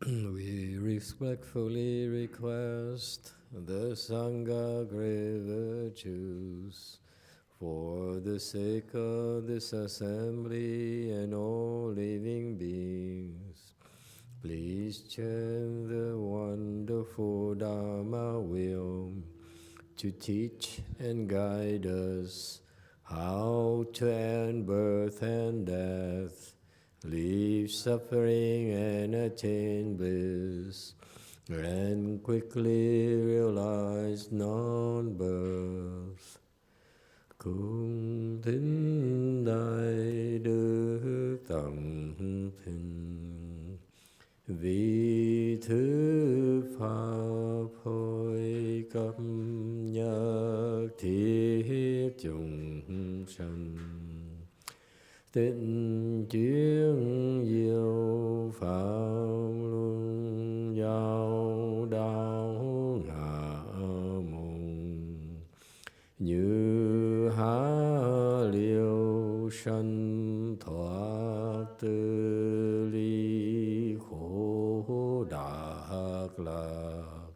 We respectfully request the Sangha great virtues for the sake of this assembly and all living beings. Please chant the wonderful Dharma wheel to teach and guide us how to end birth and death, leave suffering and attain bliss, and quickly realize non-birth. Cung thính đại đức tận thinh, vì thứ pháp hội cấp nhất thiết chúng sanh, tịnh chuyên diệu pháp luân giao đạo ngã môn, như há liêu sanh thoát tư ly khổ đắc lạc,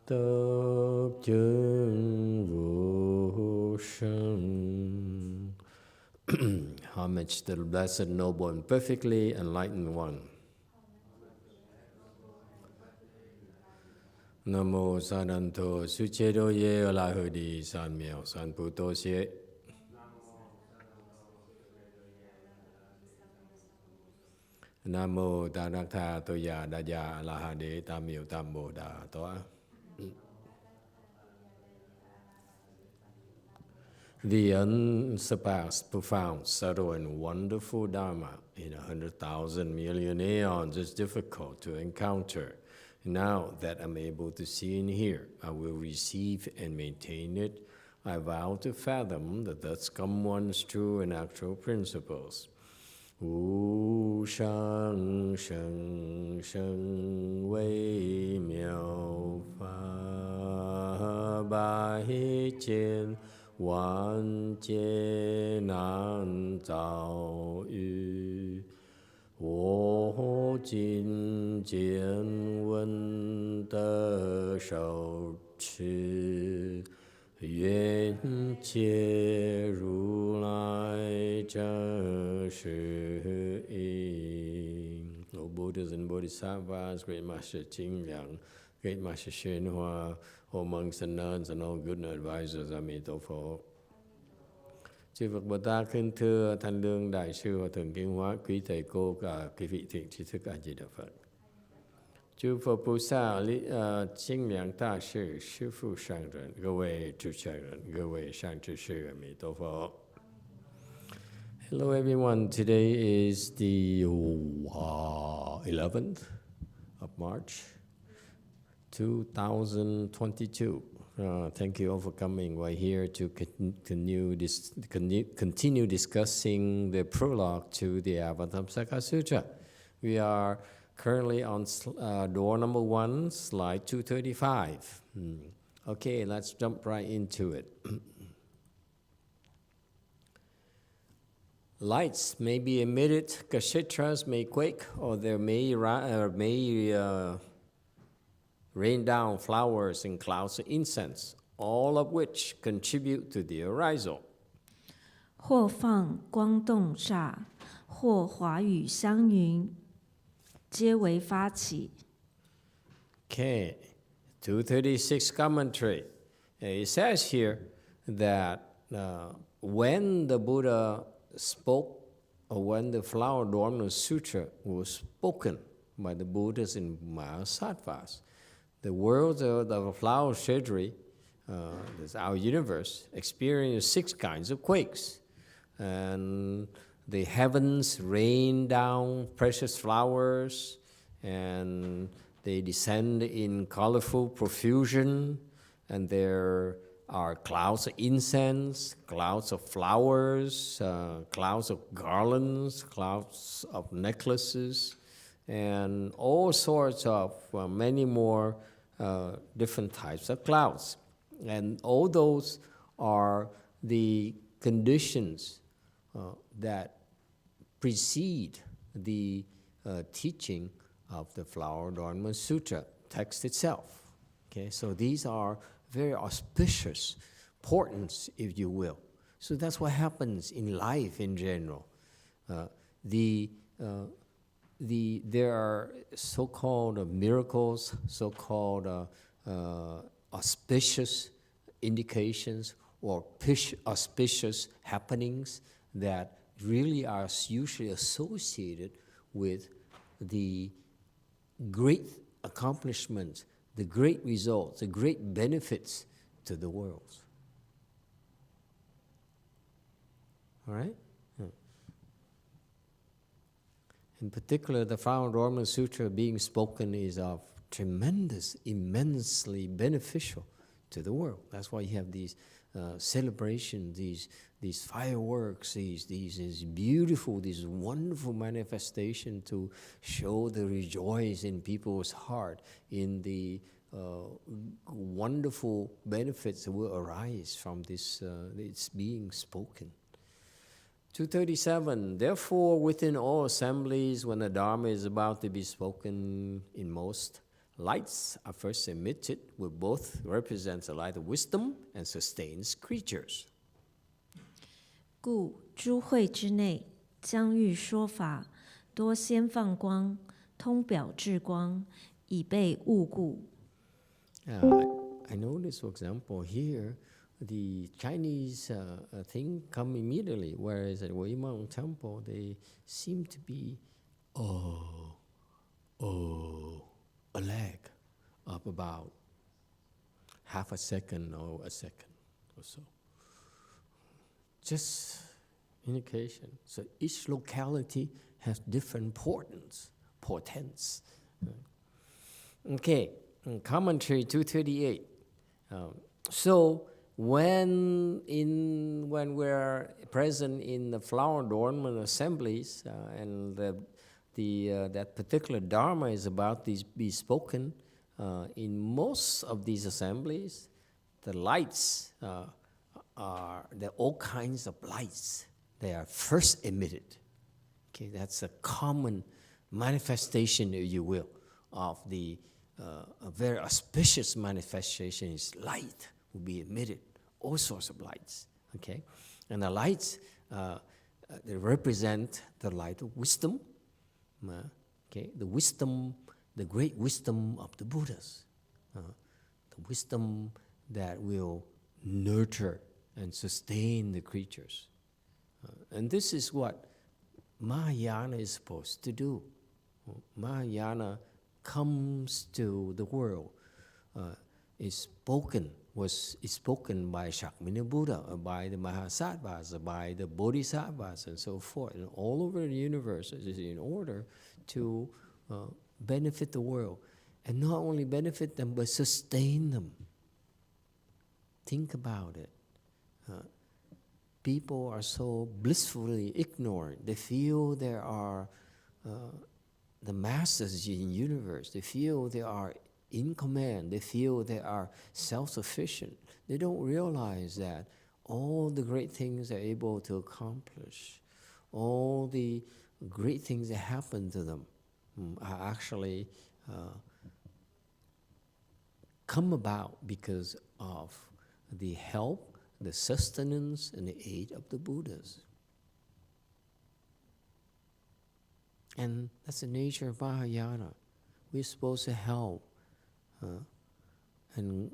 tập chứng vô sanh. Homage to the Blessed, Noble, and Perfectly Enlightened One. Namo Sadanto Suchedo Ye Alahudi San Miao San Puto Xie. Namo Tadakta Toya Daya Alahade Tamil Tambo Da Toa. The unsurpassed, profound, subtle, and wonderful Dharma in 100,000 million aeons is difficult to encounter. Now that I'm able to see and hear, I will receive and maintain it. I vow to fathom the thus come one's true and actual principles. Wu shang sheng sheng wei miao fa bai jian wan jie nan zao yu, wo jin jian wen de shou chi, yuan jie ru lai zheng shi yi. O Buddhas and Bodhisattvas, Great Master Ching Liang, Great Master YongHua, all monks and nuns and all good advisors, Emitofuo. Chư Phật Bồ Tát kính thưa Thanh Lương Đại sư Hòa Thượng Kiến Hóa, quý thầy cô và quý vị thiện tri thức A Di Đà Phật. Chư Phật Bồ Tát, Ching Liang Đại sư, sư phụ sang人, 各位主持人, 各位上智士, Emitofuo. Hello everyone, today is the 11th of March, 2022. Thank you all for coming. We're here to continue discussing the prologue to the Avatamsaka Sutra. We are currently on door number 1, slide 235. Okay, let's jump right into it. Lights may be emitted, kshetras may quake, or there may rain down flowers and clouds of incense, all of which contribute to the arisal. 或放光动煞，或华语相云，皆为发起。 Okay, 236 commentary. It says here that when the Buddha spoke, or when the Flower Adornment Sutra was spoken by the Buddhas in Mahasattvas, the world of the flower treasury, that's our universe, experienced 6 kinds of quakes. And the heavens rain down precious flowers, and they descend in colorful profusion, and there are clouds of incense, clouds of flowers, clouds of garlands, clouds of necklaces, and all sorts of many more different types of clouds. And all those are the conditions that precede the teaching of the Flower Dharma Sutra text itself. Okay, so these are very auspicious portents, if you will. So that's what happens in life in general. There are so-called miracles, so-called auspicious indications or auspicious happenings that really are usually associated with the great accomplishments, the great results, the great benefits to the world. All right? In particular, the Flower Dharma Sutra being spoken is of tremendous, immensely beneficial to the world. That's why you have these celebrations, these fireworks, these beautiful, these wonderful manifestations to show the rejoice in people's heart, in the wonderful benefits that will arise from this it's being spoken. 237, therefore within all assemblies when the Dharma is about to be spoken in most, lights are first emitted, which both represents the light of wisdom and sustains creatures. 故诸会之内，将欲说法，多先放光，通表智光，以备物故。I notice, for example, here, the Chinese thing come immediately, whereas at Weimang Temple, they seem to be, a lag of about half a second or a second or so. Just indication. So each locality has different portents. Okay, commentary 238. So when we're present in the Flower Dharma assemblies and that particular Dharma is about to be spoken, in most of these assemblies, the lights there are all kinds of lights. They are first emitted. Okay, that's a common manifestation, if you will, of a very auspicious manifestation is light will be emitted, all sorts of lights. Okay, and the lights they represent the light of wisdom. Okay, the wisdom, the great wisdom of the Buddhas, the wisdom that will nurture and sustain the creatures. And this is what Mahayana is supposed to do. Mahayana comes to the world, is spoken by Shakyamuni Buddha, by the Mahasattvas, by the Bodhisattvas, and so forth, and all over the universe, is in order to benefit the world, and not only benefit them but sustain them. Think about it. People are so blissfully ignorant. They feel there are the masters in the universe. They feel they are in command. They feel they are self-sufficient. They don't realize that all the great things they're able to accomplish, all the great things that happen to them are actually come about because of the help, the sustenance, and the aid of the Buddhas. And that's the nature of Mahayana. We're supposed to help and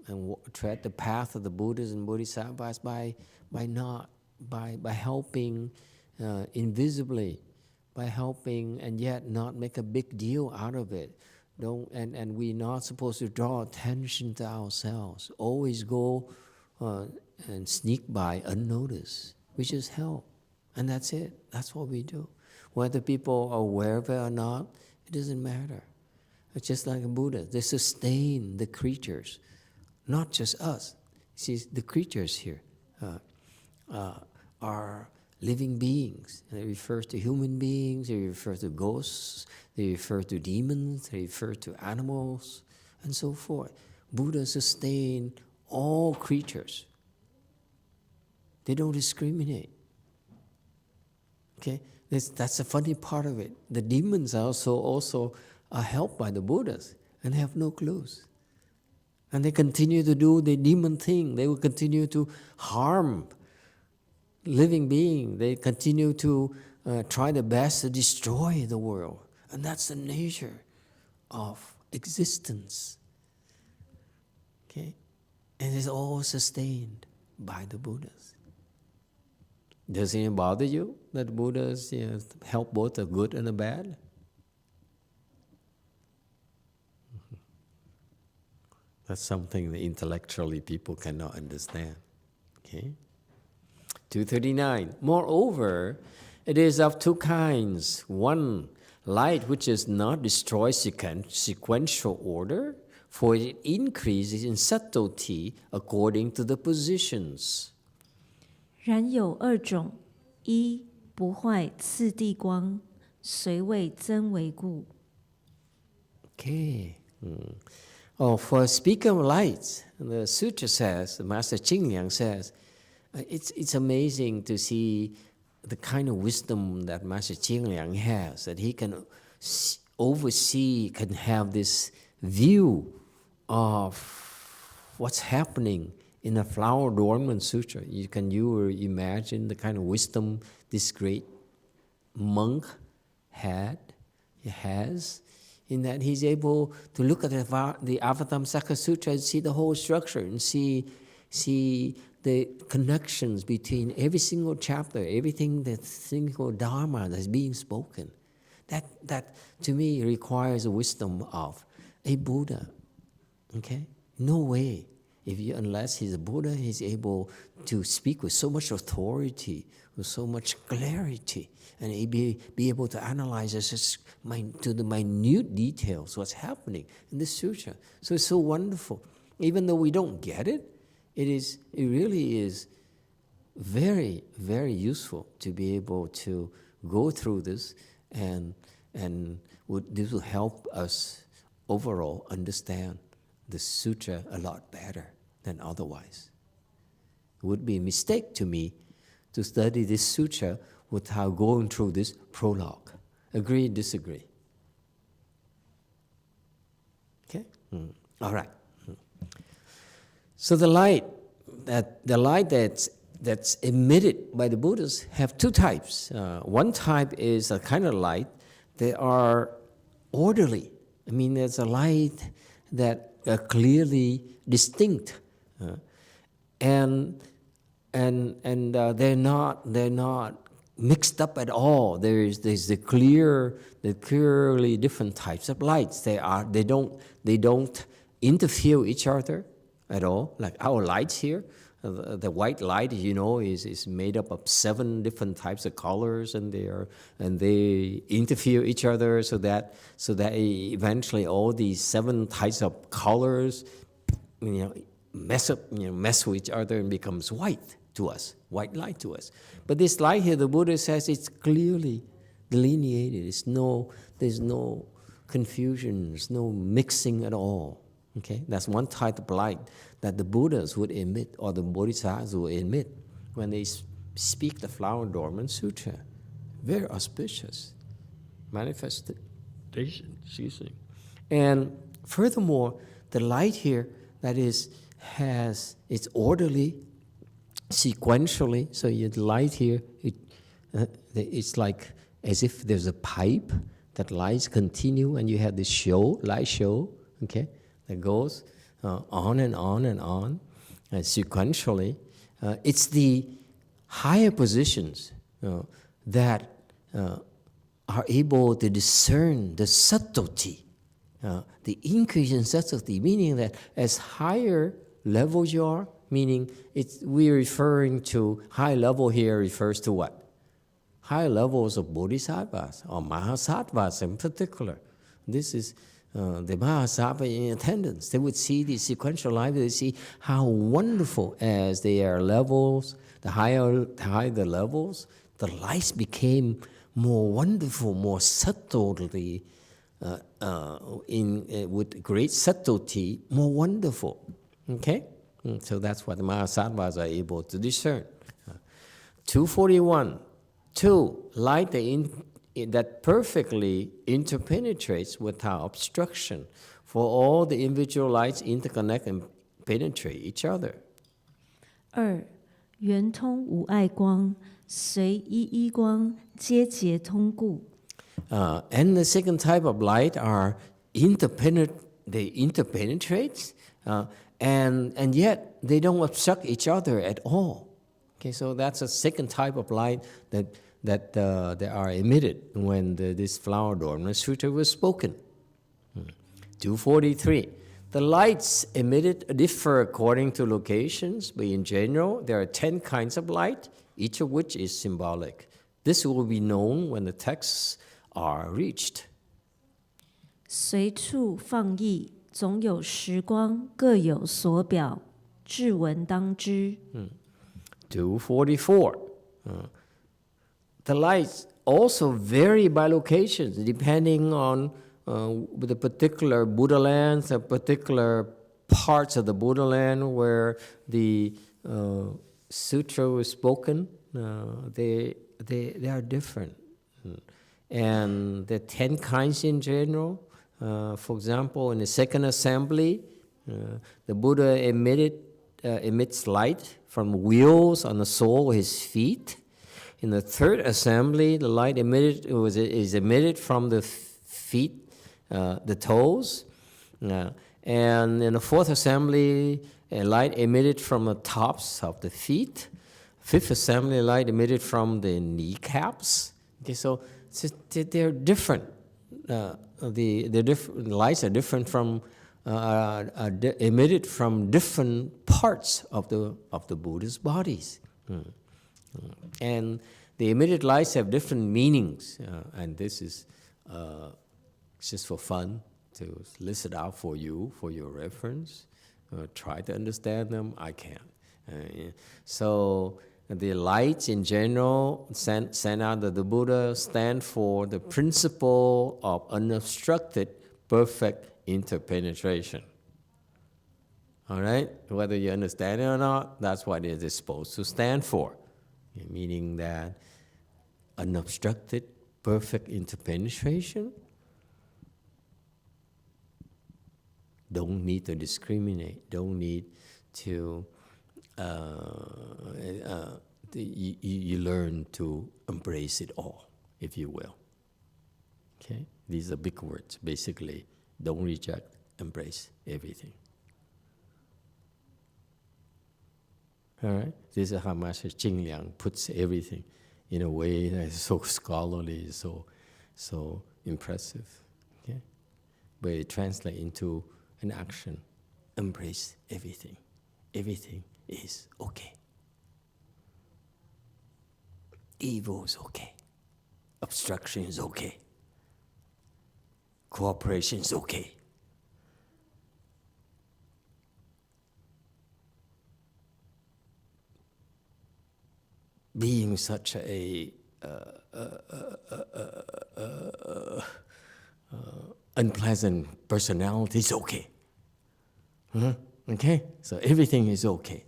tread the path of the Buddhas and Bodhisattvas by helping invisibly, by helping and yet not make a big deal out of it. And we're not supposed to draw attention to ourselves. Always go and sneak by unnoticed. We just help, and that's it. That's what we do. Whether people are aware of it or not, it doesn't matter. It's just like a Buddha. They sustain the creatures, not just us. See, the creatures here are living beings. They refer to human beings, they refer to ghosts, they refer to demons, they refer to animals, and so forth. Buddha sustain all creatures. They don't discriminate. Okay, that's the funny part of it. The demons also are helped by the Buddhas and have no clues. And they continue to do the demon thing. They will continue to harm living beings. They continue to try their best to destroy the world. And that's the nature of existence. Okay? And it's all sustained by the Buddhas. Does it bother you that Buddhas help both the good and the bad? That's something that intellectually people cannot understand. Okay? 239. Moreover, it is of two kinds. One, light which does not destroy sequential order, for it increases in subtlety according to the positions. 然有二种：一，不坏次第光，随位增为故。 Okay. For speaking of lights, the sutra says, the Master Qingliang says, it's amazing to see the kind of wisdom that Master Qingliang has, that he can oversee, can have this view of what's happening in the Flower Adornment Sutra. You imagine the kind of wisdom this great monk has, in that he's able to look at the Avatamsaka Sutra and see the whole structure and see the connections between every single chapter, everything, that single Dharma that's being spoken. That to me requires the wisdom of a Buddha. Okay? No way. Unless he's a Buddha, he's able to speak with so much authority, with so much clarity, and be able to analyze this to the minute details what's happening in this sutra. So it's so wonderful. Even though we don't get it, it really is very, very useful to be able to go through this, and this will help us overall understand the sutra a lot better than otherwise. It would be a mistake to me to study this sutra without going through this prologue. Agree, disagree? Okay? All right. So the light that's emitted by the Buddhas have two types. One type is a kind of light that are orderly. I mean, there's a light that are clearly distinct, and they're not mixed up at all. There's the clearly different types of lights. They don't interfere with each other at all. Like our lights here, the white light, is made up of 7 different types of colors, and they interfere with each other, so that eventually all these 7 types of colors, mess with each other and becomes white to us, white light to us. But this light here, the Buddha says, it's clearly delineated. There's no confusion. There's no mixing at all. Okay, that's one type of light that the Buddhas would emit, or the Bodhisattvas would emit when they speak the Flower Adornment Sutra. Very auspicious manifestation. And furthermore, the light here it's orderly, sequentially. So the light here, it's like as if there's a pipe that lights continue, and you have this light show, okay, that goes on and on and on, sequentially. It's the higher positions that are able to discern the subtlety, the increase in subtlety, meaning that as higher levels you are, meaning we're referring to high level here refers to what? High levels of bodhisattvas or mahasattvas in particular. This is the Mahasattva in attendance. They would see the sequential life. They see how wonderful, as they are levels, the higher the levels, the lights became more wonderful, more subtly, with great subtlety, more wonderful. Okay? So that's what the Mahasattvas are able to discern. 241. 2. Light that that perfectly interpenetrates without obstruction, for all the individual lights interconnect and penetrate each other. 2. 圆通无碍光，随一一光，皆结通故。And the second type of light are they interpenetrate, and yet they don't obstruct each other at all. Okay, so that's a second type of light that they are emitted when this flower Dharma Sutra was spoken. 243. The lights emitted differ according to locations, but in general, there are 10 kinds of light, each of which is symbolic. This will be known when the texts are reached. 随处放逸，总有时光，各有所表，至文当知。244. The lights also vary by locations, depending on the particular Buddha lands, the particular parts of the Buddha land where the sutra was spoken. They are different. And there are 10 kinds in general. For example, in the second assembly, the Buddha emits light from wheels on the sole of his feet. In the third assembly, the light is emitted from the feet, the toes. And in the fourth assembly, a light emitted from the tops of the feet. Fifth assembly, light emitted from the kneecaps. Okay, so they're different. The different lights are different from emitted from different parts of the Buddha's bodies. And the emitted lights have different meanings, and this is just for fun to list it out for you, for your reference. Try to understand them. I can't. So the lights in general sent out of the Buddha stand for the principle of unobstructed, perfect interpenetration. All right? Whether you understand it or not, that's what it is supposed to stand for. Meaning that unobstructed, perfect interpenetration, don't need to discriminate, don't need to, you learn to embrace it all, if you will. Okay? These are big words. Basically, don't reject, embrace everything. All right? This is how Master Jing Liang puts everything in a way that is so scholarly, so impressive. Okay? But it translates into an action. Embrace everything. Everything is okay. Evil is okay. Obstruction is okay. Cooperation is okay. Being such a unpleasant personality is okay. Okay? So everything is okay.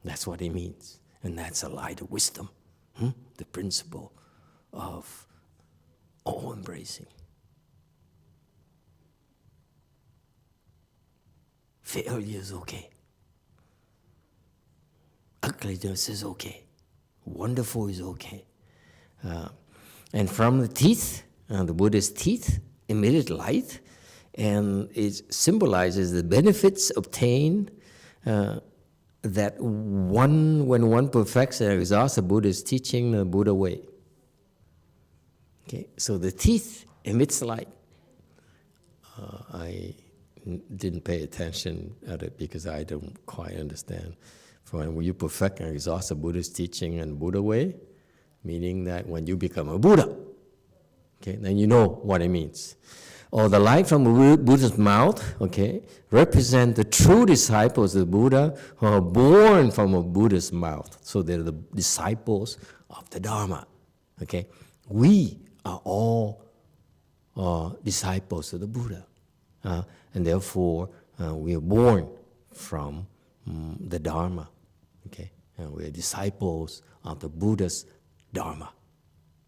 That's what it means. And that's a light of wisdom. The principle of all embracing. Failure is okay. Ugliness is okay. Wonderful is okay. And from the teeth, the Buddha's teeth emitted light, and it symbolizes the benefits obtained that when one perfects and exhausts the Buddha's teaching, the Buddha way. Okay, so the teeth emits light. I didn't pay attention at it because I don't quite understand. For when you perfect and exhaust the Buddha's teaching and Buddha way, meaning that when you become a Buddha, okay, then you know what it means. Or the light from the Buddha's mouth, okay, represent the true disciples of the Buddha who are born from a Buddha's mouth. So they're the disciples of the Dharma, okay. We are all disciples of the Buddha, and therefore we are born from the Dharma, okay, and we are disciples of the Buddha's Dharma.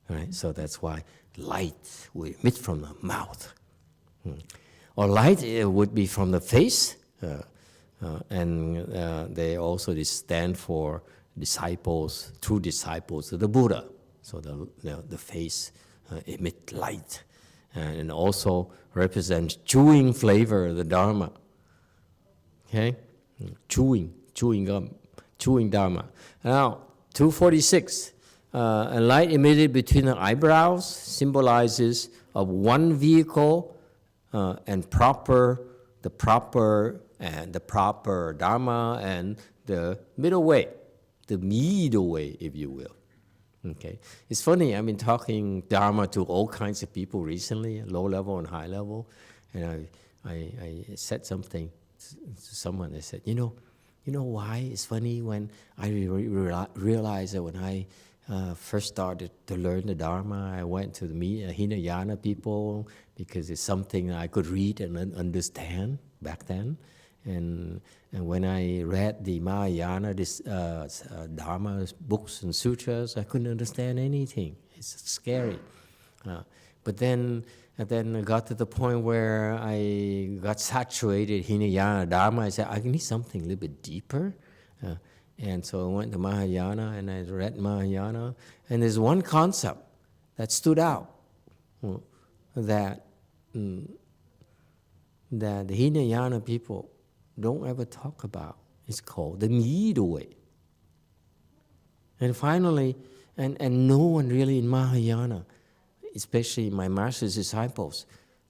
right? So that's why light will emit from the mouth. Or light would be from the face, and they also stand for disciples, true disciples of the Buddha. So the face emit light, and also represents chewing flavor of the Dharma. Okay, chewing gum, chewing Dharma. Now 246, a light emitted between the eyebrows symbolizes of one vehicle and the proper Dharma and the middle way, if you will. Okay, it's funny. I've been talking Dharma to all kinds of people recently, low level and high level, and I said something to someone. I said, you know why it's funny when I realized that when I first started to learn the Dharma, I went to meet Hinayana people because it's something I could read and understand back then. And when I read the Mahayana, Dharma books and sutras, I couldn't understand anything. It's scary. But then I got to the point where I got saturated Hinayana Dharma. I said, I need something a little bit deeper. And so I went to Mahayana and I read Mahayana. And there's one concept that stood out that the Hinayana people don't ever talk about. It's called the middle way. And finally, and no one really in Mahayana, especially my master's disciples,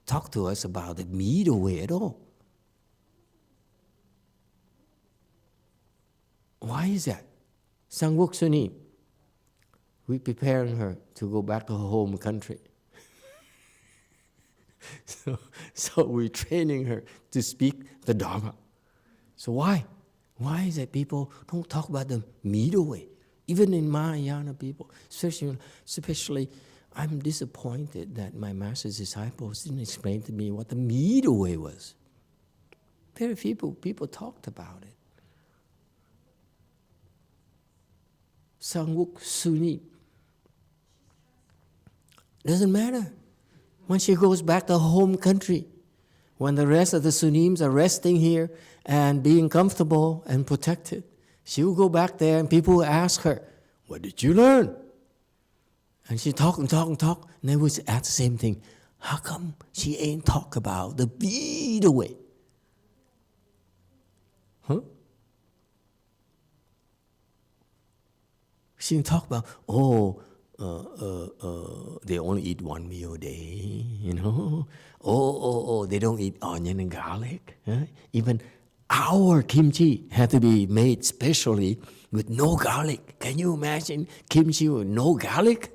talk to us about the middle way at all. Why is that? Sangwok Sunim, we're preparing her to go back to her home country. So we're training her to speak the Dharma. So why? Why is it people don't talk about the middle way? Even in Mahayana people, especially I'm disappointed that my master's disciples didn't explain to me what the middle way was. Very few people talked about it. Sangwok Suni. Doesn't matter. When she goes back to her home country, when the rest of the Sunims are resting here and being comfortable and protected, she will go back there and people will ask her, what did you learn? And she talk, and they would ask the same thing. How come she ain't talk about the middle way? Huh? She didn't talk about, they only eat one meal a day, they don't eat onion and garlic. Huh? Even our kimchi had to be made specially with no garlic. Can you imagine kimchi with no garlic?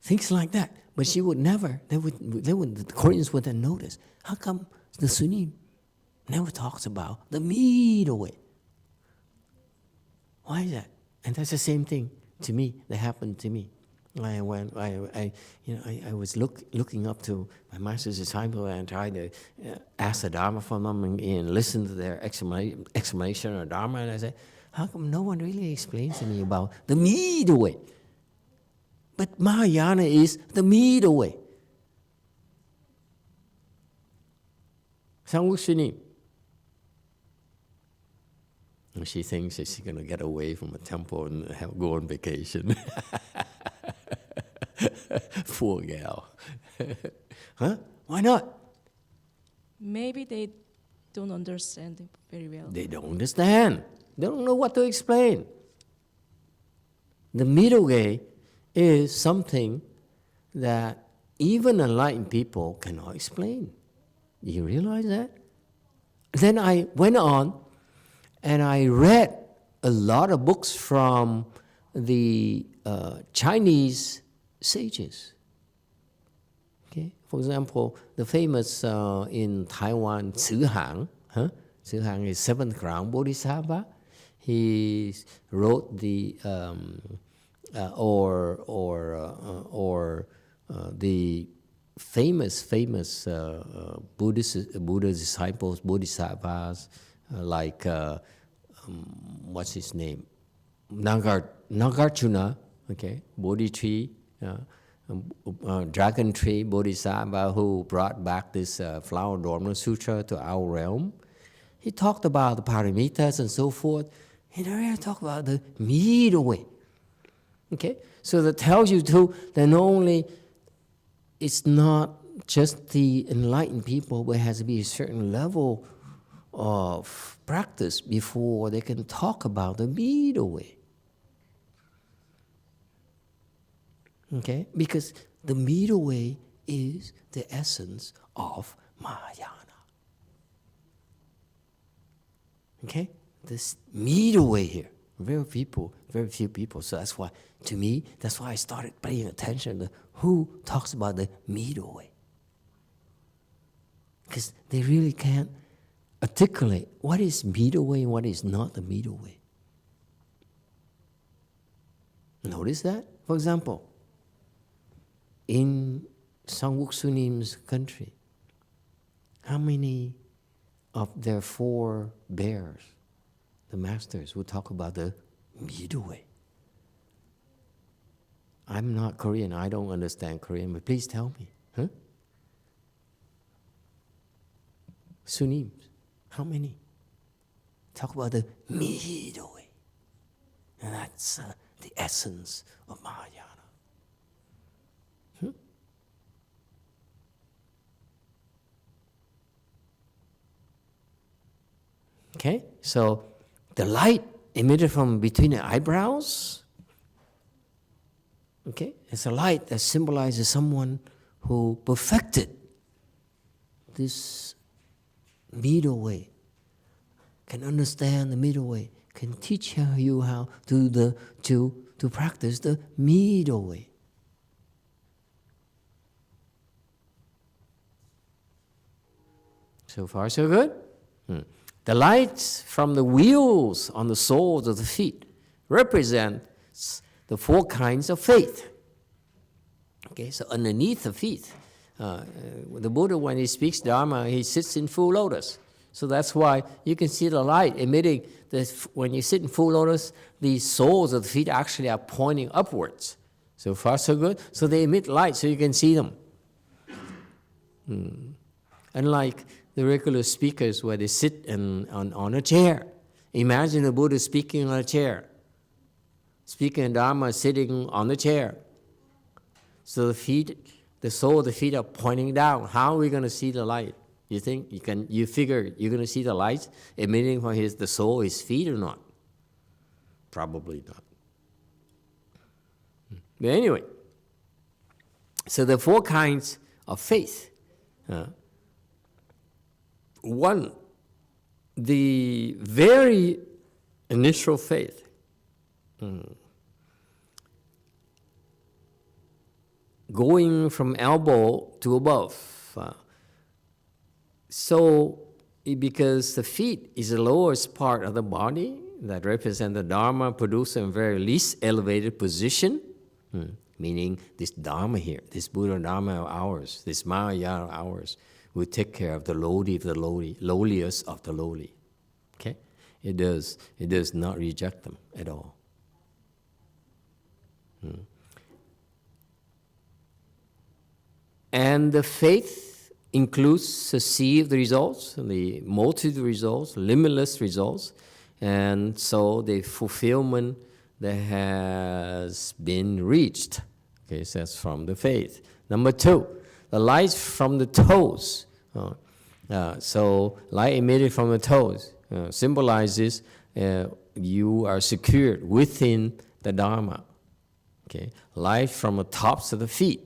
Things like that. But she would never, the Koreans wouldn't notice. How come the Sunni never talks about the middle way? Why is that? And that's the same thing to me that happened to me. I was looking up to my master's disciple and tried to ask the Dharma from them and listen to their explanation of Dharma. And I said, how come no one really explains to me about the middle way? But Mahayana is the middle way. Sangwushini. She thinks that she's going to get away from a temple and go on vacation. Poor gal. Huh? Why not? Maybe they don't understand it very well. They don't understand. They don't know what to explain. The middle way is something that even enlightened people cannot explain. Do you realize that? Then I went on and I read a lot of books from the Chinese sages. Okay? For example, the famous in Taiwan, Tzu Han. Tzu Han is seventh ground Bodhisattva. He wrote the the famous Buddha disciples, Bodhisattvas, like what's his name, Nagarjuna, okay, Bodhi tree, dragon tree, Bodhisattva, who brought back this flower Dharma Sutra to our realm. He talked about the paramitas and so forth. He never really talked about the middle way. Okay, so that tells you too that not only it's not just the enlightened people, but it has to be a certain level of practice before they can talk about the middle way. Okay, because the middle way is the essence of Mahayana. Okay, this middle way here, very few people. So that's why, to me, that's why I started paying attention to who talks about the middle way. Because they really can't articulate what is middle way and what is not the middle way. Notice that? For example, in Samguk Sunim's country, how many of their 4 bears, the masters, will talk about the middle way? I'm not Korean, I don't understand Korean, but please tell me. Huh? Sunims, how many? Talk about the middle way. And that's the essence of Mahayana. Okay, so the light emitted from between the eyebrows, okay, it's a light that symbolizes someone who perfected this middle way, can understand the middle way, can teach you how to practice the middle way. So far, so good? The lights from the wheels on the soles of the feet represents the 4 kinds of faith. Okay, so underneath the feet, the Buddha, when he speaks Dharma, he sits in full lotus. So that's why you can see the light emitting. When you sit in full lotus, the soles of the feet actually are pointing upwards. So far, so good. So they emit light, so you can see them. Unlike the regular speakers where they sit on a chair. Imagine the Buddha speaking on a chair. Speaking Dharma sitting on the chair. So the sole of the feet are pointing down. How are we going to see the light? You think you figure you're going to see the light emitting from the sole of his feet or not? Probably not. But anyway, so the 4 kinds of faith. One, the very initial faith, going from elbow to above. Because the feet is the lowest part of the body that represent the Dharma produced in very least elevated position, meaning this Dharma here, this Buddha Dharma of ours, this Mahayana of ours, will take care of the lowliest of the lowly. Okay? It does not reject them at all. And the faith includes to see the results, the multitude results, limitless results, and so the fulfillment that has been reached. Okay, so that's from the faith. Number 2, the light from the toes. So light emitted from the toes symbolizes you are secured within the Dharma. Okay, light from the tops of the feet.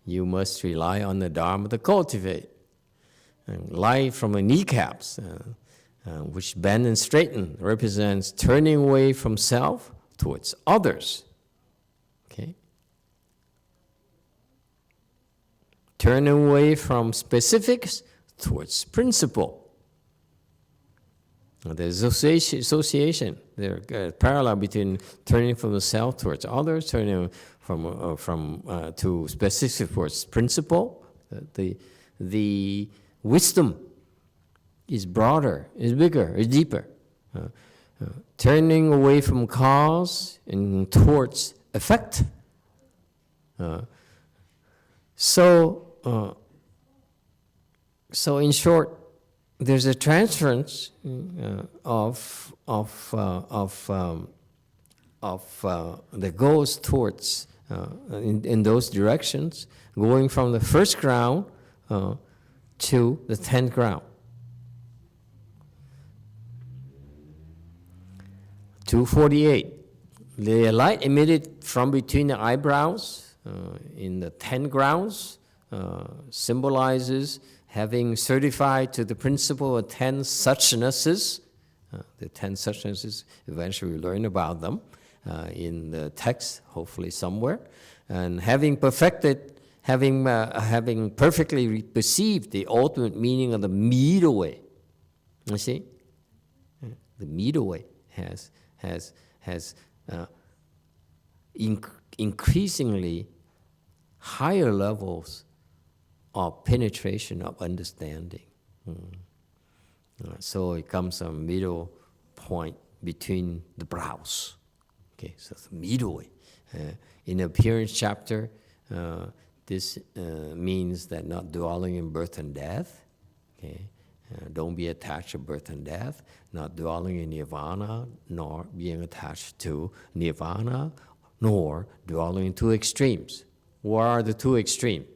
You must rely on the Dharma to cultivate. And light from the kneecaps, which bend and straighten, represents turning away from self towards others. Okay? Turning away from specifics towards principle. There's association. There's a parallel between turning from the self towards others, turning from to specific towards principle. The wisdom is broader, is bigger, is deeper. Turning away from cause and towards effect. So in short, there's a transference that goes towards in those directions, going from the first ground to the 10th ground. 248. The light emitted from between the eyebrows in the 10 grounds symbolizes having certified to the principle of 10 suchnesses. The 10 suchnesses, eventually we learn about them in the text, hopefully somewhere. And having perfected, having perfectly perceived the ultimate meaning of the middle way. You see? The middle way has increasingly higher levels of penetration of understanding. So it comes a middle point between the brows. Okay, so it's the middle way. In the appearance chapter, this means that not dwelling in birth and death. Okay, don't be attached to birth and death. Not dwelling in nirvana, nor being attached to nirvana, nor dwelling in two extremes. What are the two extremes?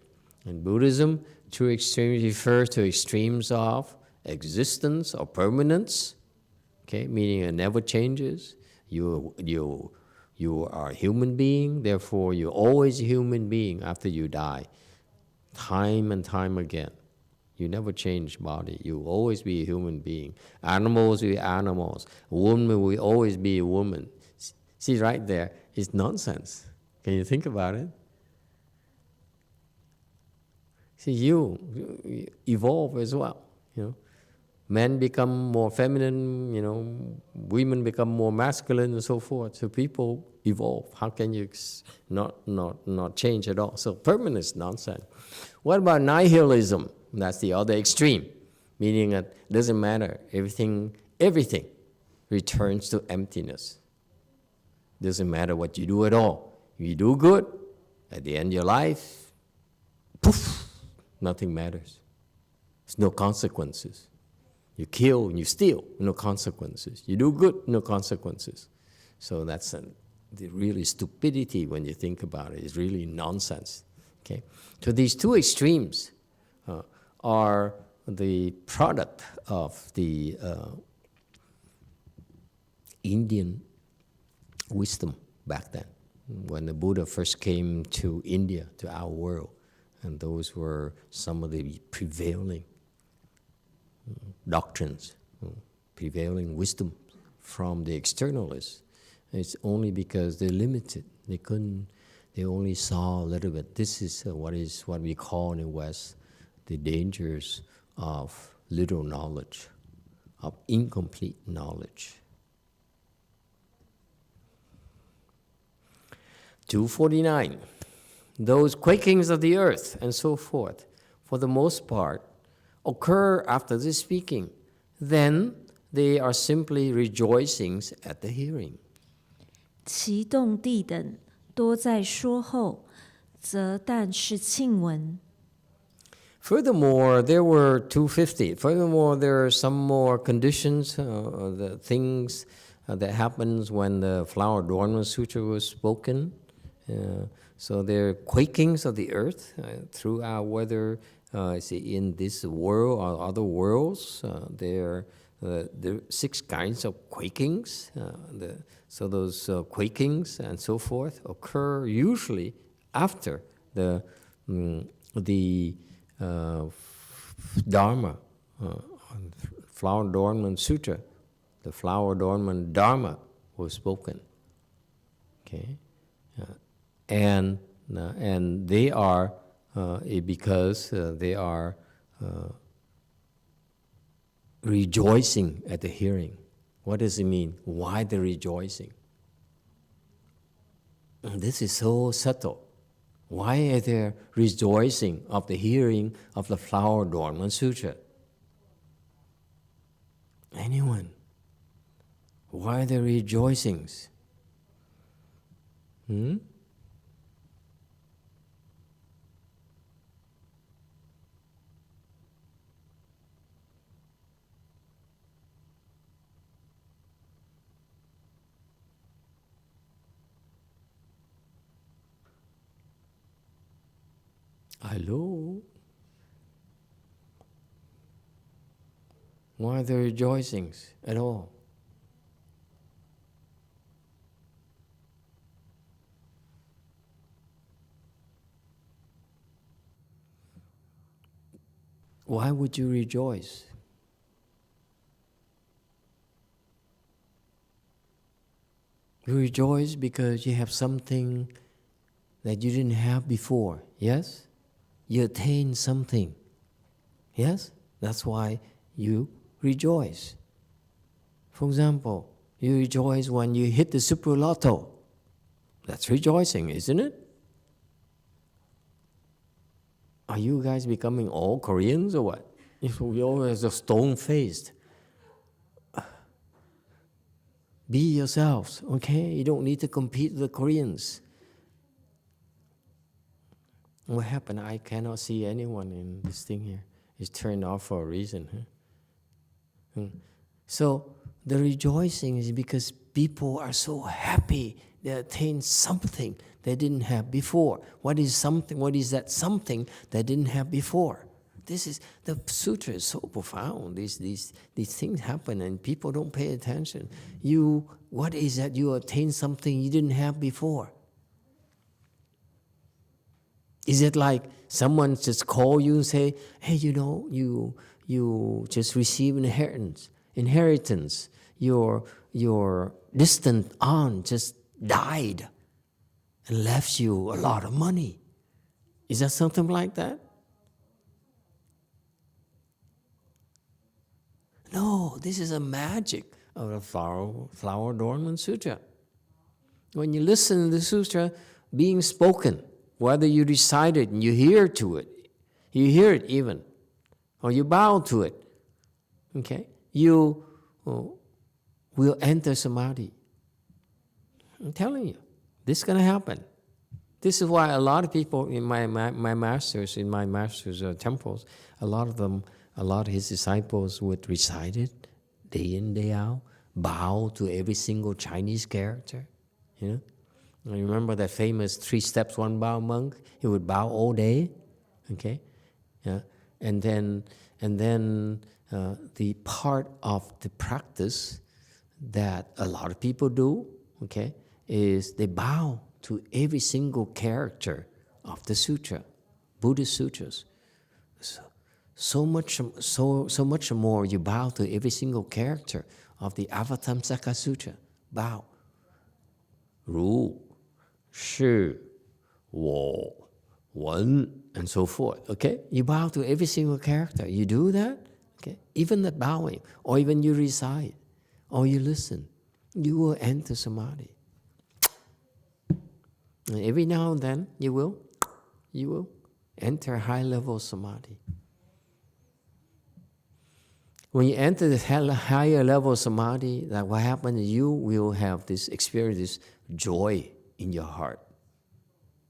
In Buddhism, two extremes refer to extremes of existence or permanence, okay, meaning it never changes. You are a human being, therefore you're always a human being after you die, time and time again. You never change body. You will always be a human being. Animals will be animals. A woman will always be a woman. See, right there, it's nonsense. Can you think about it? See, you evolve as well. You know, men become more feminine. You know, women become more masculine, and so forth. So people evolve. How can you not change at all? So permanence is nonsense. What about nihilism? That's the other extreme, meaning that it doesn't matter. Everything returns to emptiness. Doesn't matter what you do at all. If you do good, at the end of your life, poof, nothing matters. There's no consequences. You kill and you steal, no consequences. You do good, no consequences. So that's the really stupidity when you think about it. It's really nonsense. Okay, so these two extremes are the product of the Indian wisdom back then, when the Buddha first came to India, to our world, and those were some of the prevailing doctrines, prevailing wisdom from the externalists. It's only because they're limited. They only saw a little bit. This is what we call in the West the dangers of little knowledge, of incomplete knowledge. 249. Those quakings of the earth and so forth, for the most part, occur after the speaking. Then they are simply rejoicings at the hearing. 其动地等多在说后，则但是庆闻。 Furthermore, there were 250. Furthermore, there are some more conditions, the things that happens when the Flower Adornment Sutra was spoken. So there are quakings of the earth throughout, whether in this world or other worlds. There are 6 kinds of quakings. So those quakings and so forth occur usually after the Dharma, Flower Adornment Sutra, the Flower Adornment Dharma was spoken. Okay, and they are because they are rejoicing at the hearing. What does it mean? Why the rejoicing? This is so subtle. Why are they rejoicing of the hearing of the Flower Adornment Sutra? Anyone? Why are there rejoicings? Hmm? Hello? Why are there rejoicings at all? Why would you rejoice? You rejoice because you have something that you didn't have before, yes? You attain something, yes? That's why you rejoice. For example, you rejoice when you hit the super lotto. That's rejoicing, isn't it? Are you guys becoming all Koreans or what? We always are stone-faced. Be yourselves, okay? You don't need to compete with the Koreans. What happened? I cannot see anyone in this thing here. It's turned off for a reason. Huh? So the rejoicing is because people are so happy they attained something they didn't have before. What is something? What is that something they didn't have before? This is the sutra is so profound. These things happen and people don't pay attention. What is that? You attain something you didn't have before. Is it like someone just call you and say, hey, you just received inheritance. Your distant aunt just died and left you a lot of money. Is that something like that? No, this is a magic of the Flower Adornment Sutra. When you listen to the sutra being spoken, whether you recite it and you hear it even, or you bow to it, okay, you will enter samadhi. I'm telling you, this is going to happen. This is why a lot of people in my master's temples, a lot of his disciples would recite it day in, day out, bow to every single Chinese character, you know. I remember that famous 3 steps, 1 bow monk. He would bow all day, okay, yeah, and then the part of the practice that a lot of people do, okay, is they bow to every single character of the sutra, Buddhist sutras. So much more you bow to every single character of the Avatamsaka Sutra. Bow. Ru, Shi, Wo, Wen, and so forth. Okay? You bow to every single character. You do that, okay? Even that bowing, or even you recite, or you listen, you will enter samadhi. And every now and then you will enter high level samadhi. When you enter the higher level of samadhi, that what happens is you will have this experience, this joy in your heart.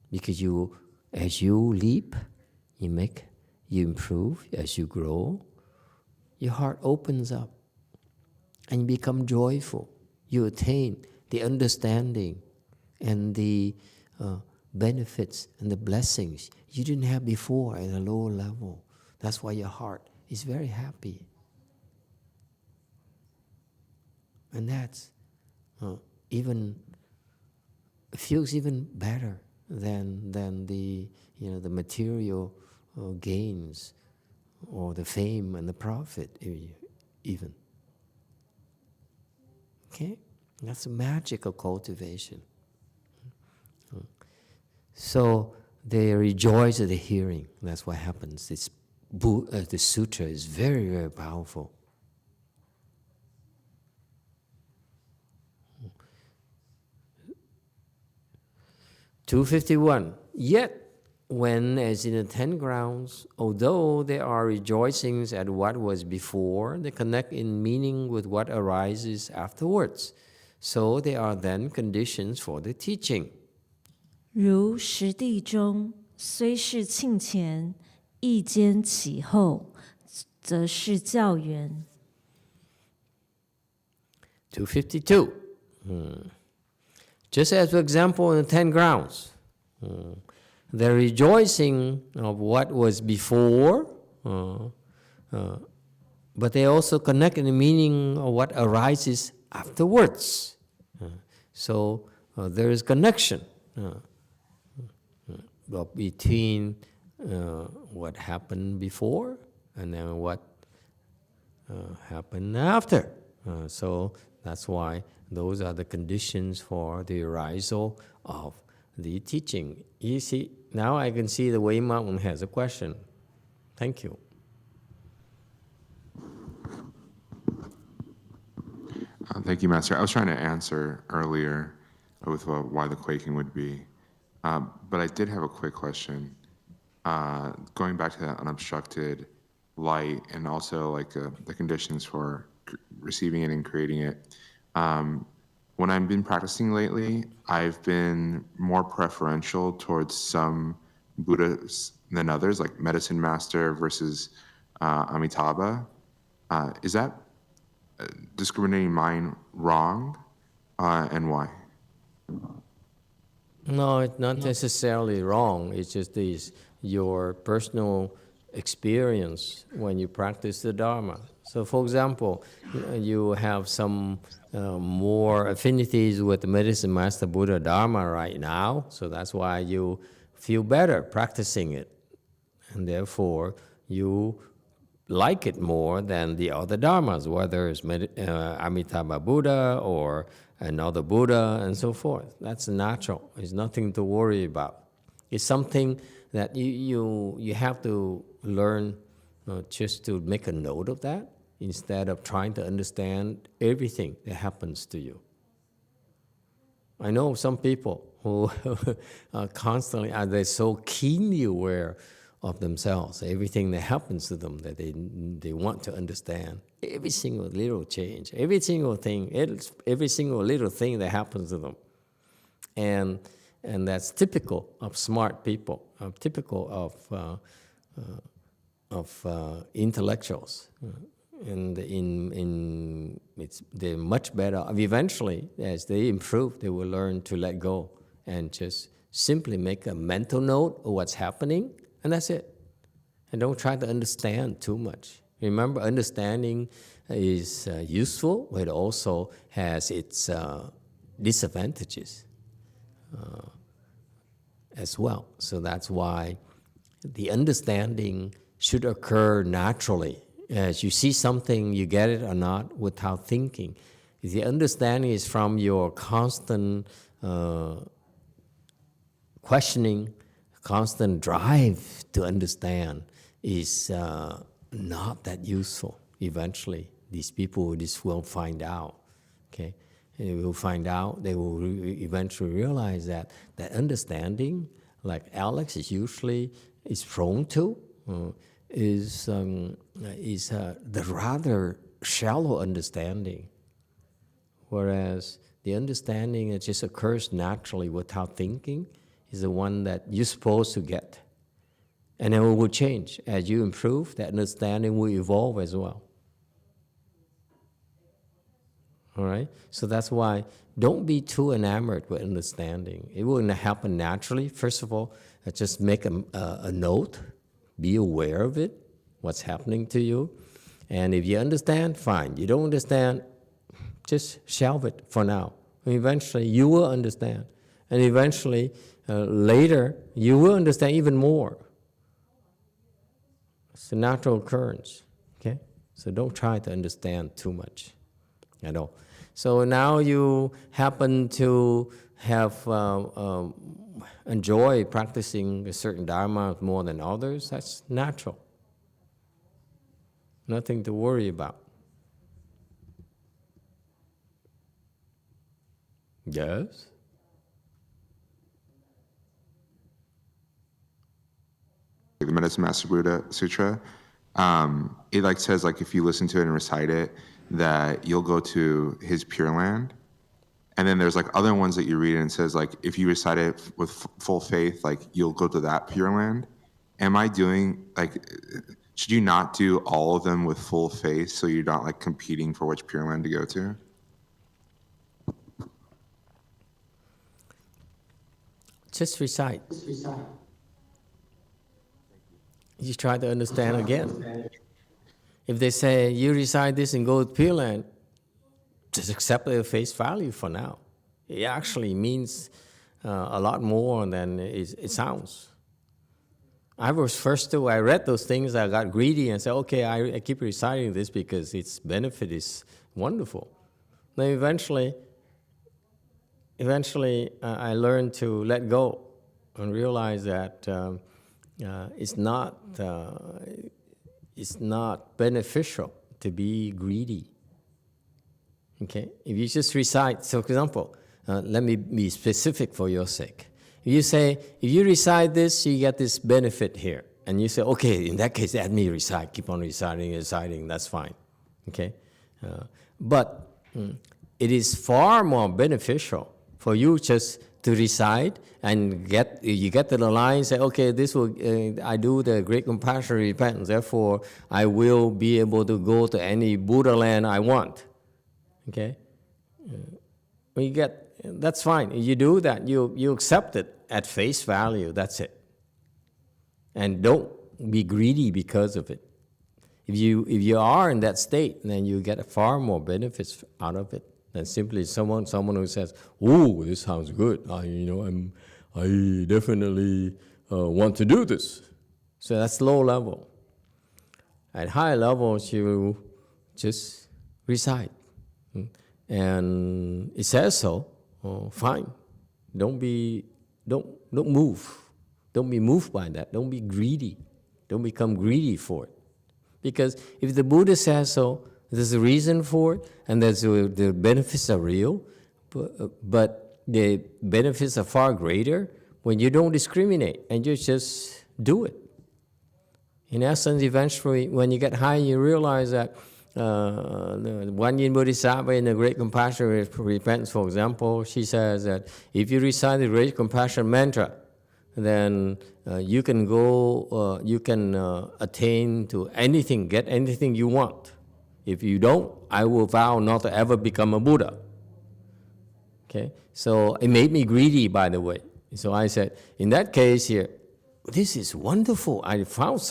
Because as you leap, you improve, as you grow, your heart opens up and you become joyful. You attain the understanding and the benefits and the blessings you didn't have before at a lower level. That's why your heart is very happy. And that's feels even better than the material gains or the fame and the profit even. Okay, that's a magical cultivation. So they rejoice at the hearing. That's what happens. The sutra is very, very powerful. (251) Yet, when, as in the 10 grounds, although there are rejoicings at what was before, they connect in meaning with what arises afterwards. So there are then conditions for the teaching. 如实地中，虽是庆前，意间起后，则是教缘。252. Just as, for example, in the 10 grounds, the rejoicing of what was before, but they also connect in the meaning of what arises afterwards. So there is connection between what happened before and then what happened after. So that's why those are the conditions for the arisal of the teaching. You see, now I can see the Wei Mountain has a question. Thank you. Thank you, Master. I was trying to answer earlier with why the quaking would be, but I did have a quick question. Going back to that unobstructed light and also like the conditions for receiving it and creating it. When I've been practicing lately, I've been more preferential towards some Buddhas than others, like Medicine Master versus Amitabha. Is that discriminating mind wrong, and why? No, it's not necessarily wrong. It's just your personal experience when you practice the Dharma. So, for example, you have some more affinities with the Medicine Master Buddha Dharma right now, so that's why you feel better practicing it. And therefore, you like it more than the other Dharmas, whether it's Amitabha Buddha or another Buddha and so forth. That's natural. It's nothing to worry about. It's something that you have to learn just to make a note of that instead of trying to understand everything that happens to you. I know some people who are constantly, they're so keenly aware of themselves, everything that happens to them that they want to understand. Every single little change, every single thing, every single little thing that happens to them. And that's typical of smart people, typical of intellectuals. And they're much better. Eventually, as they improve, they will learn to let go and just simply make a mental note of what's happening, and that's it. And don't try to understand too much. Remember, understanding is useful, but it also has its disadvantages as well. So that's why the understanding should occur naturally. As you see something, you get it or not without thinking. If the understanding is from your constant questioning, constant drive to understand, is not that useful. Eventually, these people just will find out. Okay, and they will find out. They will eventually realize that understanding, like Alex is prone to, is the rather shallow understanding, whereas the understanding that just occurs naturally without thinking is the one that you're supposed to get. And then it will change. As you improve, that understanding will evolve as well. All right? So that's why don't be too enamored with understanding. It will happen naturally. First of all, just make a note. Be aware of it, what's happening to you. And if you understand, fine. You don't understand, just shelve it for now. And eventually, you will understand. And eventually, later, you will understand even more. It's a natural occurrence, okay? So don't try to understand too much at all. So now you happen to have enjoy practicing a certain Dharma more than others. That's natural. Nothing to worry about. Yes? The Medicine Master Buddha Sutra, it like says like if you listen to it and recite it, that you'll go to his Pure Land. And then there's like other ones that you read and it says like, if you recite it with full faith, like you'll go to that Pure Land. Am I doing like, should you not do all of them with full faith so you're not like competing for which Pure Land to go to? Just recite. You try to understand again. If they say, you recite this and go to Pure Land, just accept it at face value for now. It actually means a lot more than it sounds. I read those things, I got greedy and said, okay, I keep reciting this because its benefit is wonderful. Then eventually I learned to let go and realize that it's not beneficial to be greedy. Okay, if you just recite, so for example, let me be specific for your sake. If you say, if you recite this, you get this benefit here. And you say, okay, in that case, let me recite, keep on reciting, that's fine. Okay? But it is far more beneficial for you just to recite and you get to the line, say, okay, this will, I do the great compassion repentance, therefore I will be able to go to any Buddha land I want. Okay? When you get, that's fine. You do that, you accept it at face value, that's it. And don't be greedy because of it. If you are in that state, then you get far more benefits out of it than simply someone who says, "Oh, this sounds good. I definitely want to do this." So that's low level. At high levels, you just recite, and it says so. Fine. Don't move. Don't be moved by that. Don't be greedy. Don't become greedy for it. Because if the Buddha says so, there's a reason for it, and the benefits are real, but the benefits are far greater when you don't discriminate and you just do it. In essence, eventually, when you get high, you realize that Guan Yin Bodhisattva in the Great Compassion Repentance, for example, she says that if you recite the Great Compassion Mantra, then you can go, attain to anything, get anything you want. If you don't, I will vow not to ever become a Buddha. Okay? So it made me greedy, by the way. So I said, in that case here, this is wonderful. I found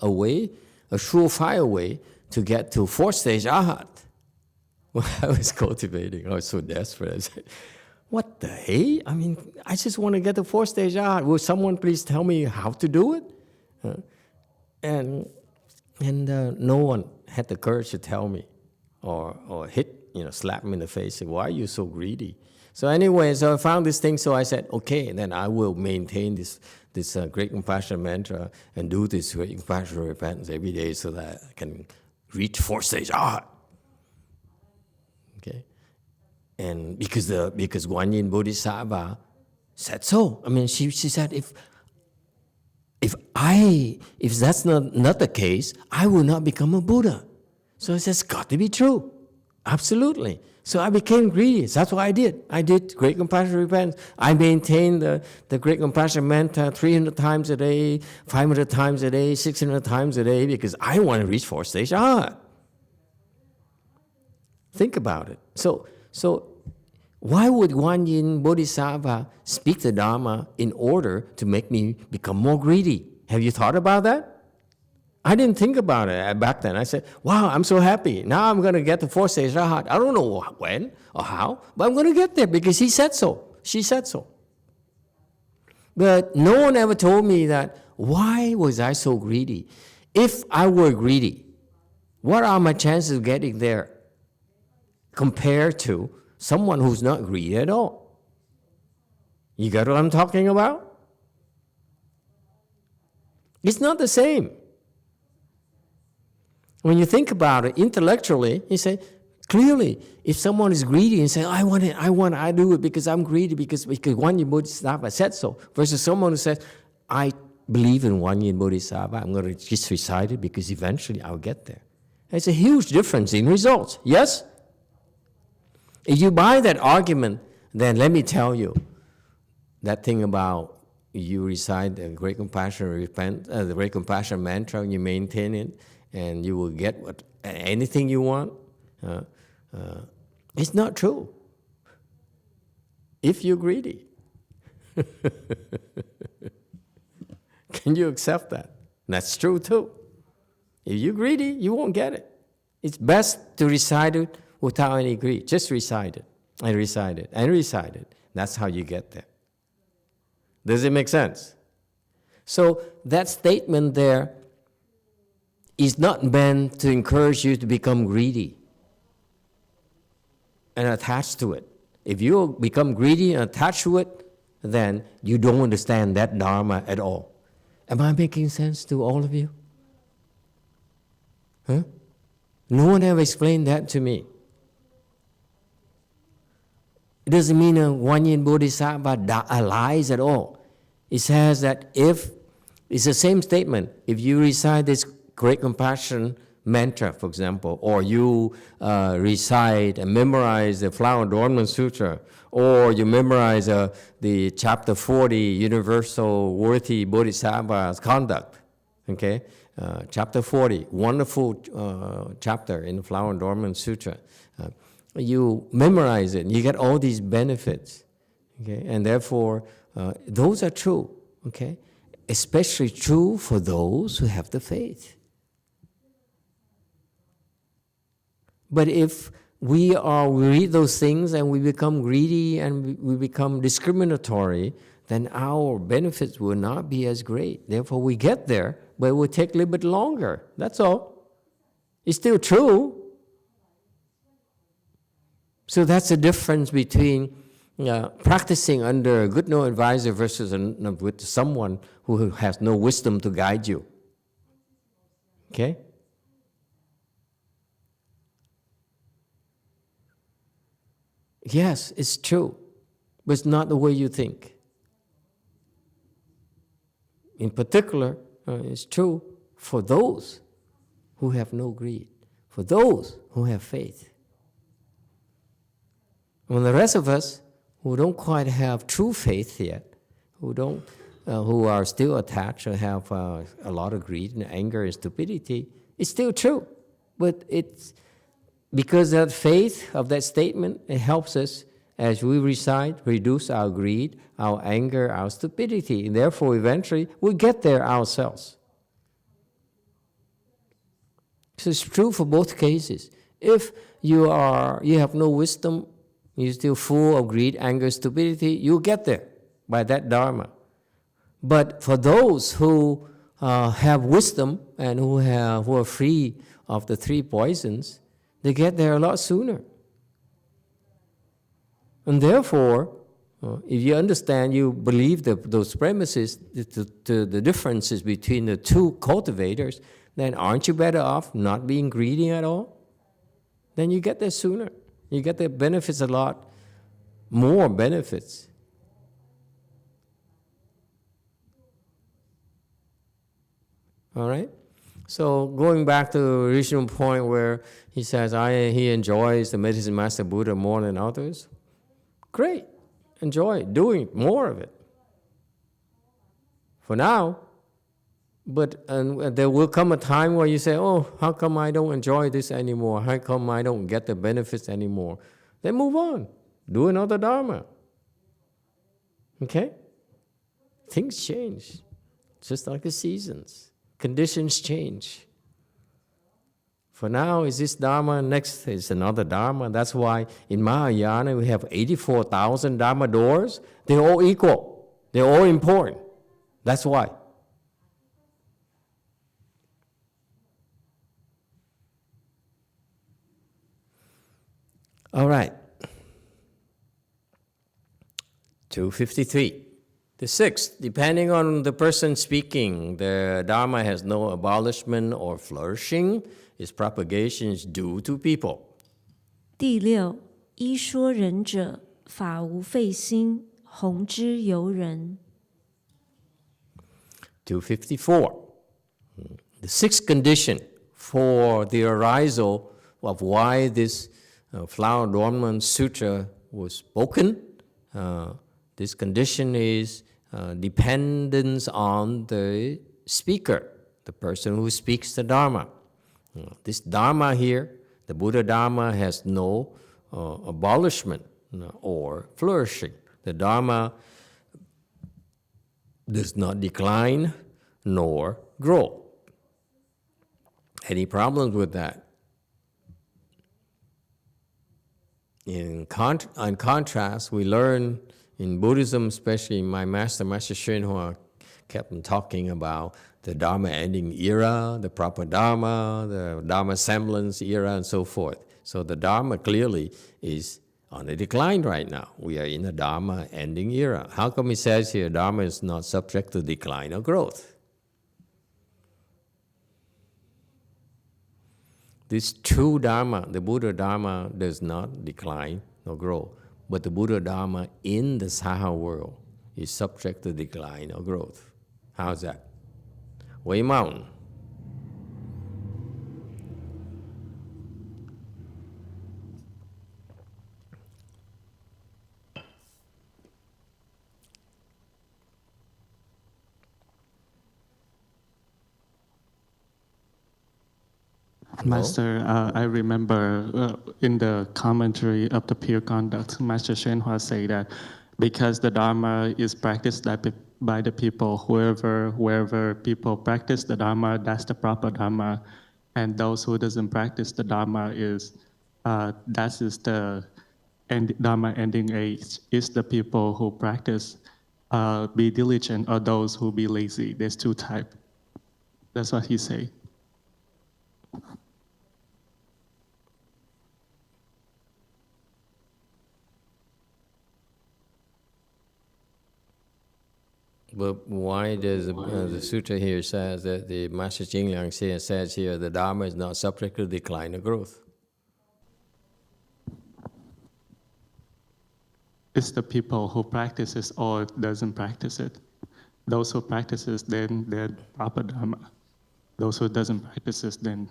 a way, a surefire way to get to fourth stage Arhat. When I was cultivating, I was so desperate. I said, what the hey? I mean, I just want to get to fourth stage Arhat. Will someone please tell me how to do it? And no one had the courage to tell me or slap me in the face, say, why are you so greedy? So anyway, so I found this thing, so I said, okay, then I will maintain this Great Compassion Mantra and do this Great Compassion Repentance every day so that I can reach fourth stage Arhat. Okay? And because Guan Yin Bodhisattva said so. I mean, she said, if that's not the case, I will not become a Buddha. So it says, got to be true. Absolutely. So I became greedy. That's what I did. I did Great Compassion Repentance. I maintained the Great Compassion Mantra 300 times a day, 500 times a day, 600 times a day, because I want to reach fourth stage Arhat. Think about it. So why would Guan Yin Bodhisattva speak the Dharma in order to make me become more greedy? Have you thought about that? I didn't think about it back then. I said, wow, I'm so happy. Now I'm going to get to fourth stage Arhat. I don't know when or how, but I'm going to get there because he said so. She said so. But no one ever told me that, why was I so greedy? If I were greedy, what are my chances of getting there compared to someone who's not greedy at all? You got what I'm talking about? It's not the same. When you think about it intellectually, you say, clearly, if someone is greedy and say, I do it because I'm greedy, because Guan Yin Bodhisattva said so, versus someone who says, I believe in Guan Yin Bodhisattva, I'm going to just recite it because eventually I'll get there. There's a huge difference in results, yes? If you buy that argument then let me tell you, that thing about you recite the great compassion, the great compassion mantra, you maintain it, and you will get anything you want. It's not true. If you're greedy. Can you accept that? That's true too. If you're greedy, you won't get it. It's best to recite it without any greed. Just recite it, and recite it, and recite it. That's how you get there. Does it make sense? So that statement there is not meant to encourage you to become greedy and attached to it. If you become greedy and attached to it, then you don't understand that Dharma at all. Am I making sense to all of you? Huh? No one ever explained that to me. It doesn't mean a Guanyin Bodhisattva lies at all. It says that if, it's the same statement, if you recite this great compassion mantra, for example, or you recite and memorize the Flower Adornment Sutra, or you memorize the chapter 40, Universal Worthy Bodhisattva's Conduct, okay? Chapter 40, wonderful chapter in the Flower Adornment Sutra. You memorize it, you get all these benefits, okay? And therefore, those are true, okay? Especially true for those who have the faith. But if we read those things and we become greedy and we become discriminatory, then our benefits will not be as great. Therefore, we get there, but it will take a little bit longer. That's all. It's still true. So that's the difference between practicing under a good no advisor versus with someone who has no wisdom to guide you. Okay? Yes, it's true, but it's not the way you think. In particular, it's true for those who have no greed, for those who have faith. And the rest of us who don't quite have true faith yet, who are still attached or have a lot of greed and anger and stupidity, it's still true, but it's because that faith of that statement, it helps us as we recite, reduce our greed, our anger, our stupidity, and therefore eventually we get there ourselves. So it's true for both cases. If you have no wisdom, you're still full of greed, anger, stupidity, you'll get there by that Dharma. But for those who have wisdom and who are free of the three poisons, they get there a lot sooner. And therefore, if you understand, you believe those premises, the differences between the two cultivators, then aren't you better off not being greedy at all? Then you get there sooner. You get the benefits a lot, more benefits. All right? So going back to the original point where he says he enjoys the Medicine Master Buddha more than others, great, enjoy doing more of it. For now, but there will come a time where you say, oh, how come I don't enjoy this anymore? How come I don't get the benefits anymore? Then move on, do another Dharma. Okay? Things change, just like the seasons. Conditions change. For now, is this Dharma, next is another Dharma. That's why in Mahayana we have 84,000 Dharma doors. They're all equal. They're all important. That's why. All right. 253. The sixth, depending on the person speaking, the Dharma has no abolishment or flourishing. Its propagation is due to people. 第六，依说人者，法无废心，弘之由人。254. The sixth condition for the arisal of why this Flower Adornment Sutra was spoken This condition is dependence on the speaker, the person who speaks the Dharma. This Dharma here, the Buddha Dharma, has no abolishment or flourishing. The Dharma does not decline nor grow. Any problems with that? In contrast, we learn in Buddhism, especially my master, Master YongHua, kept on talking about the Dharma ending era, the proper Dharma, the Dharma semblance era, and so forth. So the Dharma clearly is on a decline right now. We are in a Dharma ending era. How come it says here Dharma is not subject to decline or growth? This true Dharma, the Buddha Dharma, does not decline nor grow. But the Buddha Dharma in the Saha world is subject to decline or growth. How's that? Wei Mountain. Master, I remember in the commentary of the Pure Conduct, Master YongHua said that because the Dharma is practiced by the people, wherever people practice the Dharma, that's the proper Dharma. And those who doesn't practice the Dharma that is the Dharma ending age, is the people who practice be diligent or those who be lazy. There's two types. That's what he say. But why does the sutra here says that the Master Jingliang says here the Dharma is not subject to decline or growth? It's the people who practices or doesn't practice it. Those who practices, then they're proper Dharma. Those who doesn't practices, then...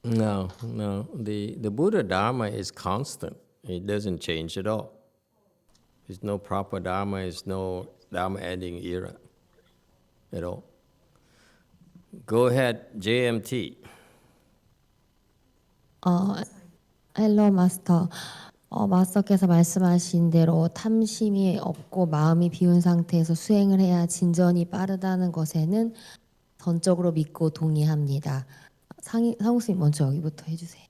No. The Buddha Dharma is constant. It doesn't change at all. There's no proper Dharma, there's no Dharma ending era at all. Go ahead, JMT. 헬로 마스터. 마스터께서 말씀하신 대로 탐심이 없고 마음이 비운 상태에서 수행을 해야 진전이 빠르다는 것에는 전적으로 믿고 동의합니다. 상욱스님 먼저 여기부터 해주세요.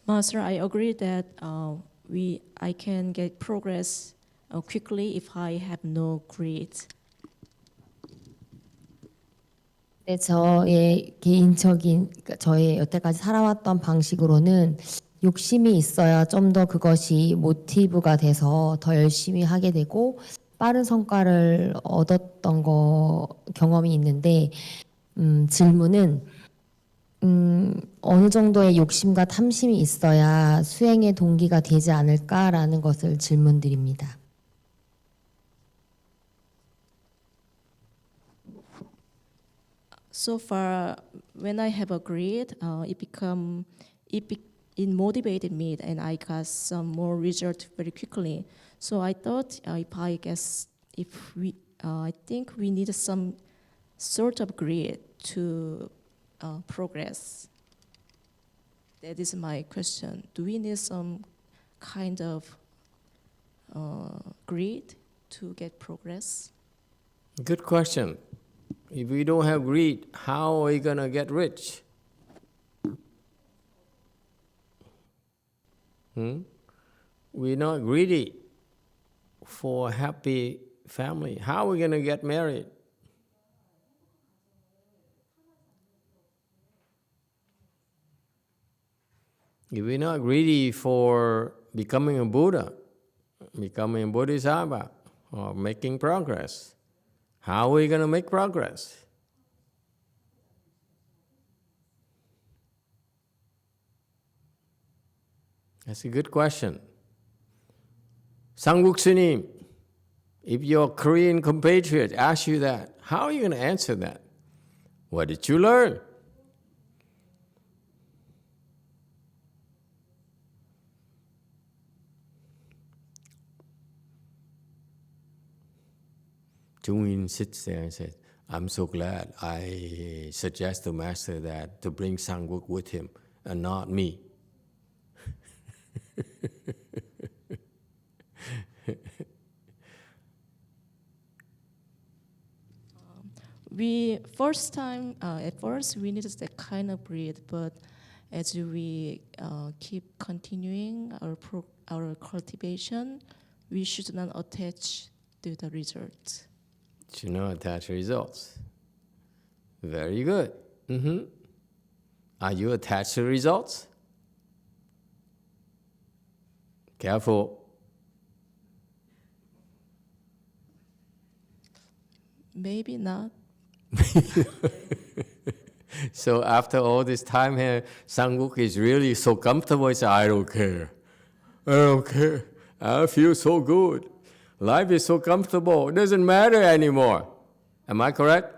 Master, I agree that I can get progress quickly if I have no greed. 네, 저의 개인적인 저의 여태까지 살아왔던 방식으로는 욕심이 있어야 좀 더 그것이 모티브가 돼서 더 열심히 하게 되고 빠른 성과를 얻었던 경험이 있는데 질문은 어느 정도의 욕심과 탐심이 있어야 수행의 동기가 되지 않을까라는 것을 질문드립니다. So far, when I have agreed, it motivated me, and I got some more result very quickly. So I thought, I think we need some sort of greed to progress. That is my question. Do we need some kind of greed to get progress? Good question. If we don't have greed, how are we going to get rich? We're not greedy for a happy family. How are we going to get married? If we're not greedy for becoming a Buddha, becoming a Bodhisattva, or making progress, how are we going to make progress? That's a good question. Sangguk Sunim, if your Korean compatriot asks you that, how are you going to answer that? What did you learn? Chung sits there and says, I'm so glad I suggest to Master that to bring Sangwok with him and not me. At first we needed that kind of greed, but as we keep continuing our cultivation, we should not attach to the results. Should not attach results. Very good. Are you attached to results? Careful. Maybe not. So after all this time here, Sangwok is really so comfortable. He says, I don't care. I don't care. I feel so good. Life is so comfortable. It doesn't matter anymore. Am I correct?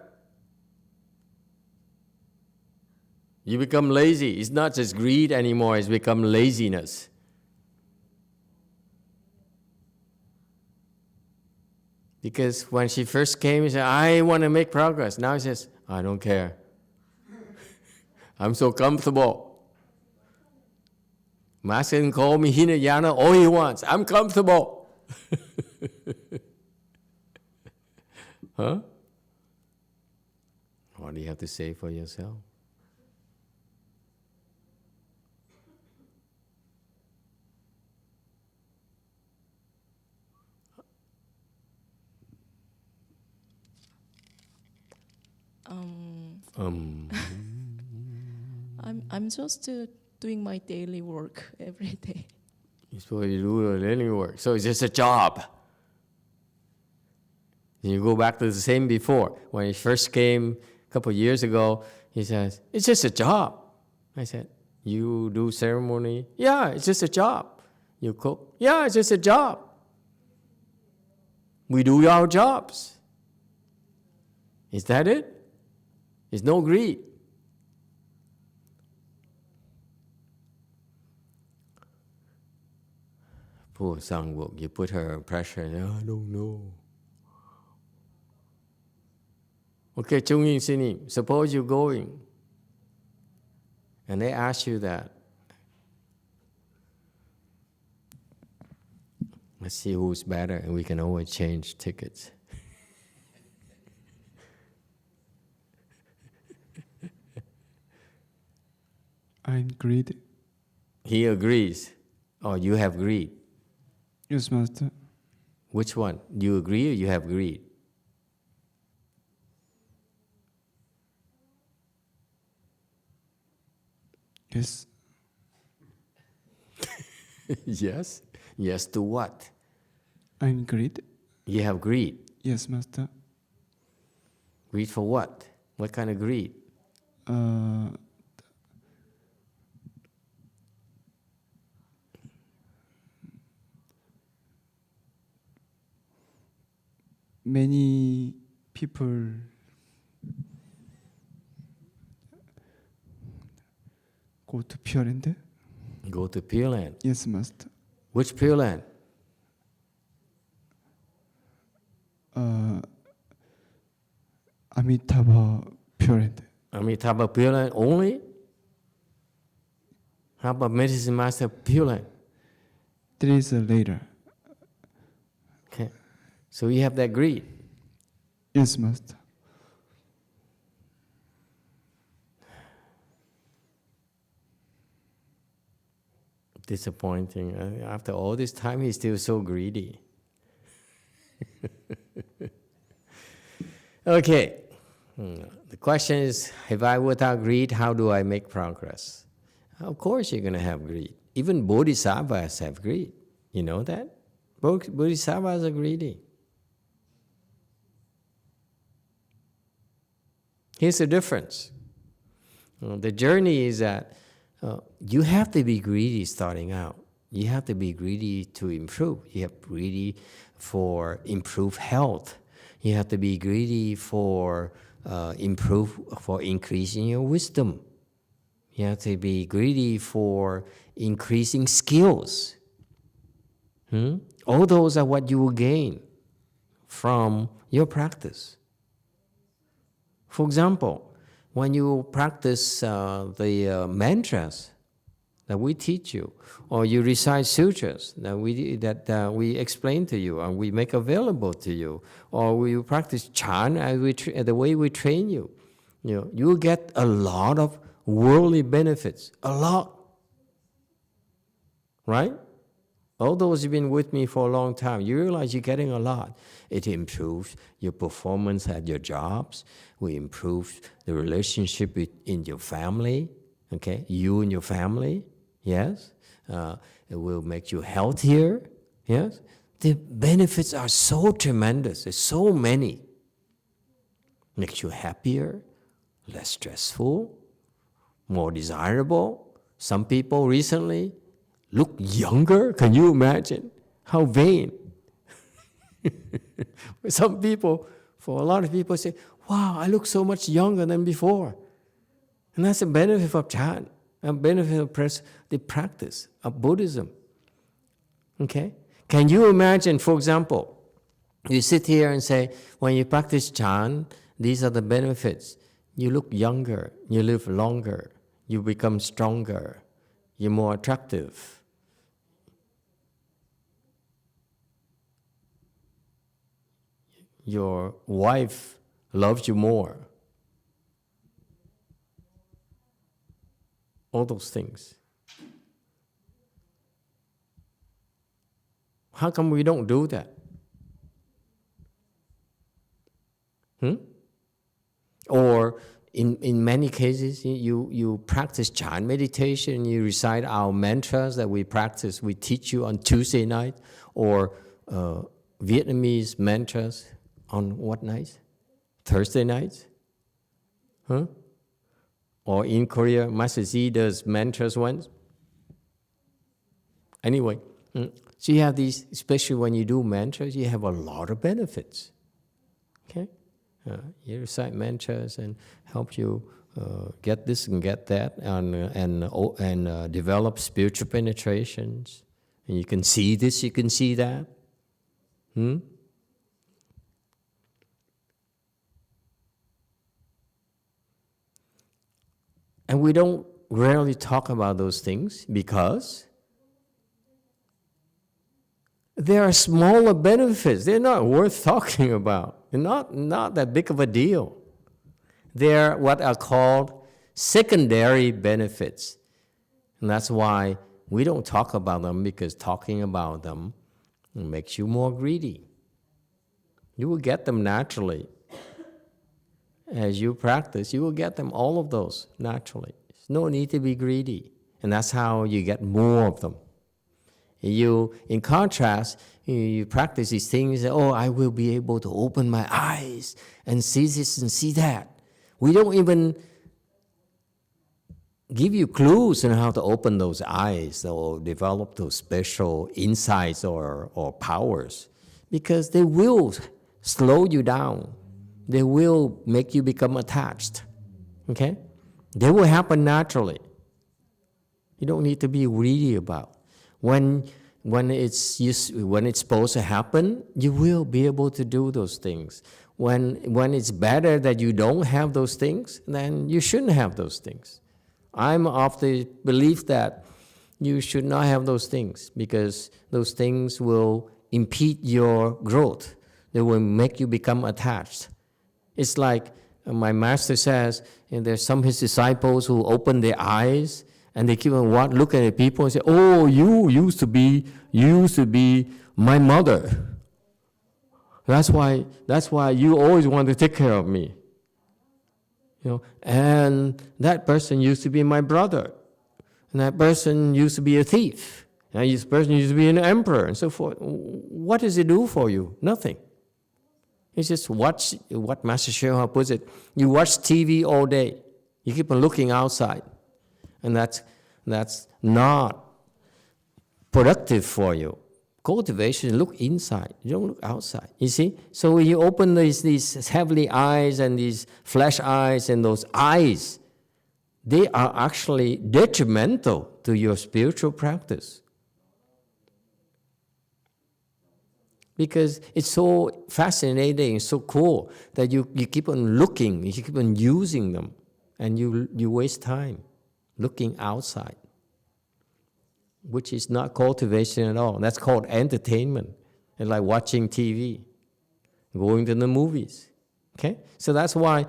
You become lazy. It's not just greed anymore. It's become laziness. Because when she first came, she said, I want to make progress. Now she says, I don't care. I'm so comfortable. Master can call me Hinayana all he wants. I'm comfortable. Huh? What do you have to say for yourself? I'm just doing my daily work every day. You're supposed to do the daily work. So it's just a job. You go back to the same before. When he first came a couple of years ago, he says, it's just a job. I said, you do ceremony? Yeah, it's just a job. You cook? Yeah, it's just a job. We do our jobs. Is that it? There's no greed. Poor Sangwok, you put her under pressure. I don't know. Okay, Chung Yin Sinim, suppose you're going and they ask you that. Let's see who's better, and we can always change tickets. I'm greedy. He agrees. Oh, you have greed. Yes, Master. Which one? You agree or you have greed? Yes. Yes? Yes to what? I'm greedy. You have greed. Yes, Master. Greed for what? What kind of greed? Many people go to Pure Land. Go to Pure Land. Yes, Master. Which Pure Land? Amitabha Pure Land. Amitabha Pure Land only? How about Medicine Master Pure Land? 3 days later. Okay. So you have that greed. Yes, Master. Disappointing. After all this time, he's still so greedy. Okay. The question is, if I without greed, how do I make progress? Of course you're going to have greed. Even bodhisattvas have greed. You know that? Bodhisattvas are greedy. Here's the difference. The journey is that you have to be greedy starting out. You have to be greedy to improve. You have to be greedy for improved health. You have to be greedy for increasing your wisdom. You have to be greedy for increasing skills. All those are what you will gain from your practice. For example, when you practice the mantras that we teach you, or you recite sutras that we explain to you and we make available to you, or you practice chant as the way we train you, you will get a lot of worldly benefits, a lot, right? All those who've been with me for a long time, you realize you're getting a lot. It improves your performance at your jobs. We improve the relationship in your family, okay? You and your family, yes? It will make you healthier, yes? The benefits are so tremendous. There's so many. Makes you happier, less stressful, more desirable. Some people recently look younger. Can you imagine? How vain. Some people, for a lot of people, say, wow, I look so much younger than before. And that's a benefit of chant, a benefit of the practice of Buddhism. Okay? Can you imagine, for example, you sit here and say, when you practice chant, these are the benefits. You look younger, you live longer, you become stronger, you're more attractive. Your wife loves you more. All those things. How come we don't do that? Or in many cases, you practice chant meditation, you recite our mantras that we practice, we teach you on Tuesday night, or Vietnamese mantras on what nights? Thursday nights? Or in Korea, Master Z does mantras once. Anyway, so you have these, especially when you do mantras, you have a lot of benefits. Okay? You recite mantras and help you get this and get that, and develop spiritual penetrations. And you can see this, you can see that. And we don't rarely talk about those things because there are smaller benefits. They're not worth talking about. They're not that big of a deal. They're what are called secondary benefits. And that's why we don't talk about them, because talking about them makes you more greedy. You will get them naturally. As you practice, you will get them, all of those, naturally. There's no need to be greedy. And that's how you get more of them. In contrast, you practice these things, oh, I will be able to open my eyes and see this and see that. We don't even give you clues on how to open those eyes or develop those special insights or powers, because they will slow you down. They will make you become attached. Okay? They will happen naturally. You don't need to be greedy about. When it's supposed to happen, you will be able to do those things. When it's better that you don't have those things, then you shouldn't have those things. I'm of the belief that you should not have those things, because those things will impede your growth. They will make you become attached. It's like my master says, and there's some of his disciples who open their eyes and they keep on looking at people and say, oh, you used to be my mother. That's why you always want to take care of me. And that person used to be my brother. And that person used to be a thief. And this person used to be an emperor, and so forth. What does it do for you? Nothing. It's just watch, what Master YongHua puts it, you watch TV all day. You keep on looking outside. And that's not productive for you. Cultivation, look inside. You don't look outside. You see? So when you open these heavenly eyes and these flesh eyes and those eyes, they are actually detrimental to your spiritual practice. because it's so fascinating, so cool that you keep on looking, you keep on using them, and you waste time looking outside, which is not cultivation at all. That's called entertainment. It's like watching TV, going to the movies. Okay? So that's why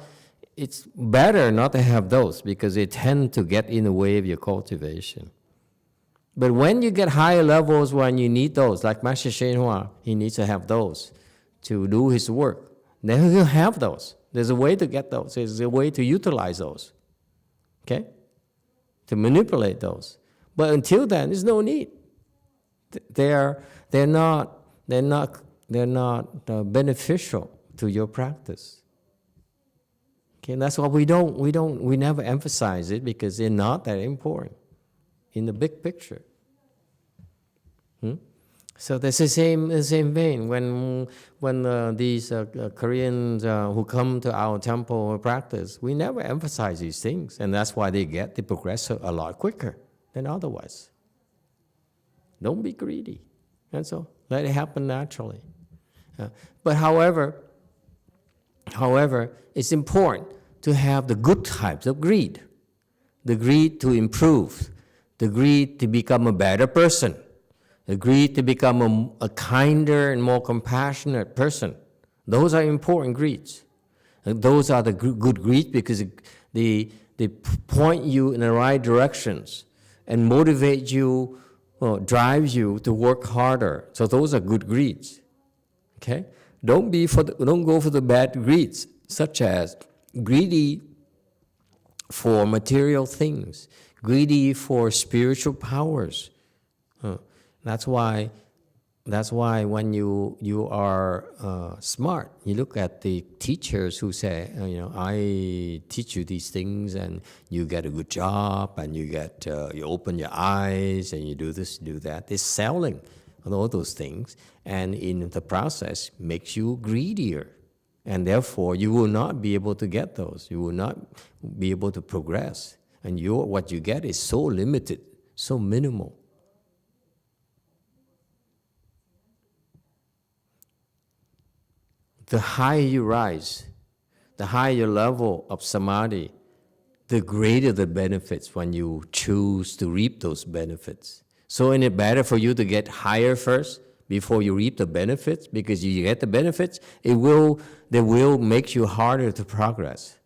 it's better not to have those, because they tend to get in the way of your cultivation. But when you get higher levels, when you need those, like Master YongHua, he needs to have those to do his work. Then he'll have those. There's a way to get those. There's a way to utilize those. Okay? To manipulate those. But until then, there's no need. They're not beneficial to your practice. Okay, and that's why we never emphasize it, because they're not that important in the big picture. So that's the same vein. When these Koreans who come to our temple practice, we never emphasize these things, and that's why they progress a lot quicker than otherwise. Don't be greedy. That's all. Let it happen naturally. But however, it's important to have the good types of greed. The greed to improve, the greed to become a better person, the greed to become a kinder and more compassionate person. Those are important greeds. And those are the good greeds, because they point you in the right directions and motivate you, drives you to work harder. So those are good greeds. Okay? Don't go for the bad greeds, such as greedy for material things, greedy for spiritual powers. That's why when you are smart, you look at the teachers who say, I teach you these things, and you get a good job, and you open your eyes, and you do this, do that. They're selling all those things, and in the process makes you greedier, and therefore you will not be able to get those. You will not be able to progress, and what you get is so limited, so minimal. The higher you rise, the higher level of samadhi, the greater the benefits when you choose to reap those benefits. So isn't it better for you to get higher first before you reap the benefits? Because you get the benefits, they will make you harder to progress.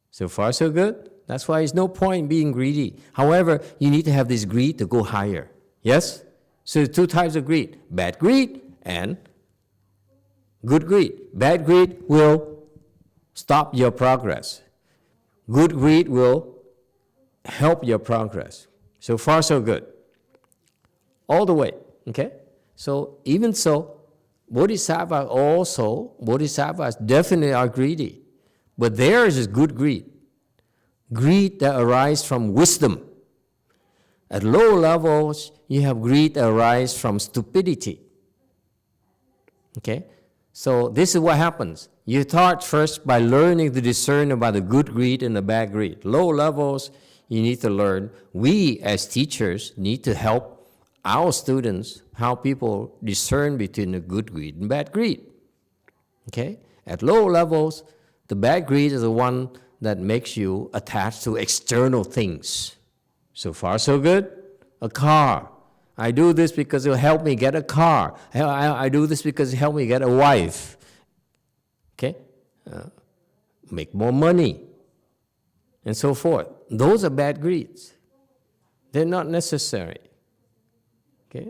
So far, so good. That's why there's no point being greedy. However, you need to have this greed to go higher. Yes? So two types of greed: bad greed and good greed. Bad greed will stop your progress. Good greed will help your progress. So far, so good. All the way, okay? So even so, bodhisattvas definitely are greedy. But theirs is good greed. Greed that arises from wisdom. At low levels, you have greed that arises from stupidity. Okay? So this is what happens. You start first by learning to discern about the good greed and the bad greed. Low levels, you need to learn. We as teachers need to help our students, how people discern between the good greed and bad greed. Okay? At low levels, the bad greed is the one that makes you attached to external things. So far, so good. A car. I do this because it'll help me get a car. I do this because it'll help me get a wife. Okay? Make more money. And so forth. Those are bad greeds. They're not necessary. Okay?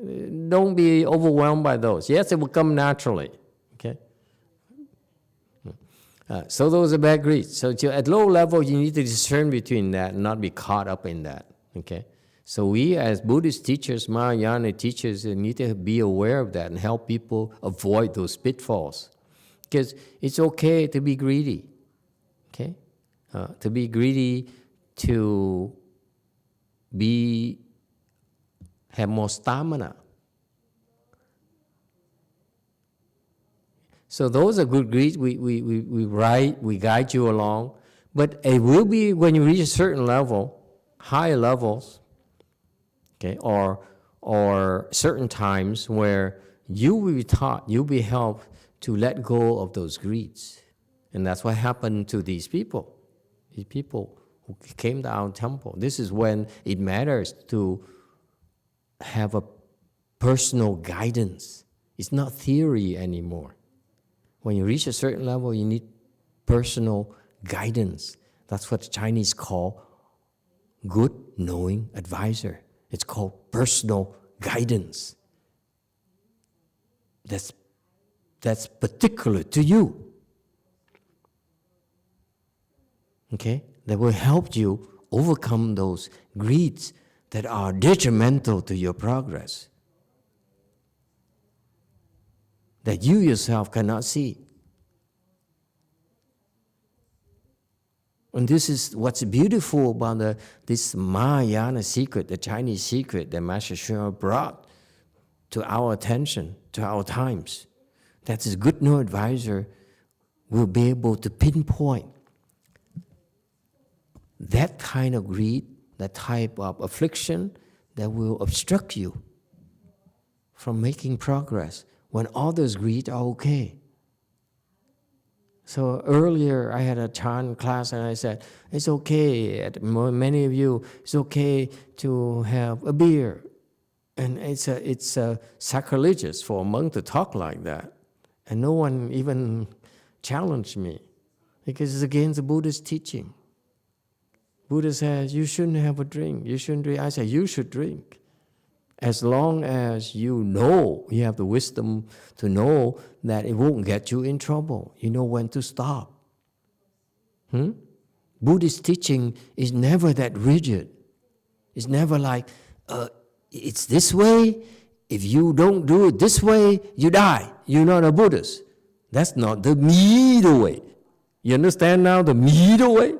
Don't be overwhelmed by those. Yes, it will come naturally. Okay? So those are bad greeds. So at low level, you need to discern between that and not be caught up in that. Okay? So we as Buddhist teachers, Mahayana teachers, need to be aware of that and help people avoid those pitfalls. Because it's okay to be greedy. Okay? To be greedy, to have more stamina. So those are good greeds. We guide you along. But it will be when you reach a certain level, higher levels, okay, or certain times where you will be taught, you'll be helped to let go of those greeds. And that's what happened to these people who came to our temple. This is when it matters to have a personal guidance. It's not theory anymore. When you reach a certain level, you need personal guidance. That's what the Chinese call good knowing advisor. It's called personal guidance. That's particular to you. Okay? That will help you overcome those greeds that are detrimental to your progress, that you yourself cannot see. And this is what's beautiful about this Mahayana secret, the Chinese secret that Master Hsuan brought to our attention, to our times. That this good no advisor will be able to pinpoint that kind of greed, that type of affliction that will obstruct you from making progress when others' greed are okay. So earlier I had a Chan class and I said, it's okay, many of you, it's okay to have a beer. And it's sacrilegious for a monk to talk like that. And no one even challenged me because it's against the Buddha's teaching. Buddha says, you shouldn't have a drink, you shouldn't drink. I said, you should drink. As long as you know, you have the wisdom to know that it won't get you in trouble. You know when to stop. Buddhist teaching is never that rigid. It's never like, it's this way. If you don't do it this way, you die. You're not a Buddhist. That's not the middle way. You understand now the middle way?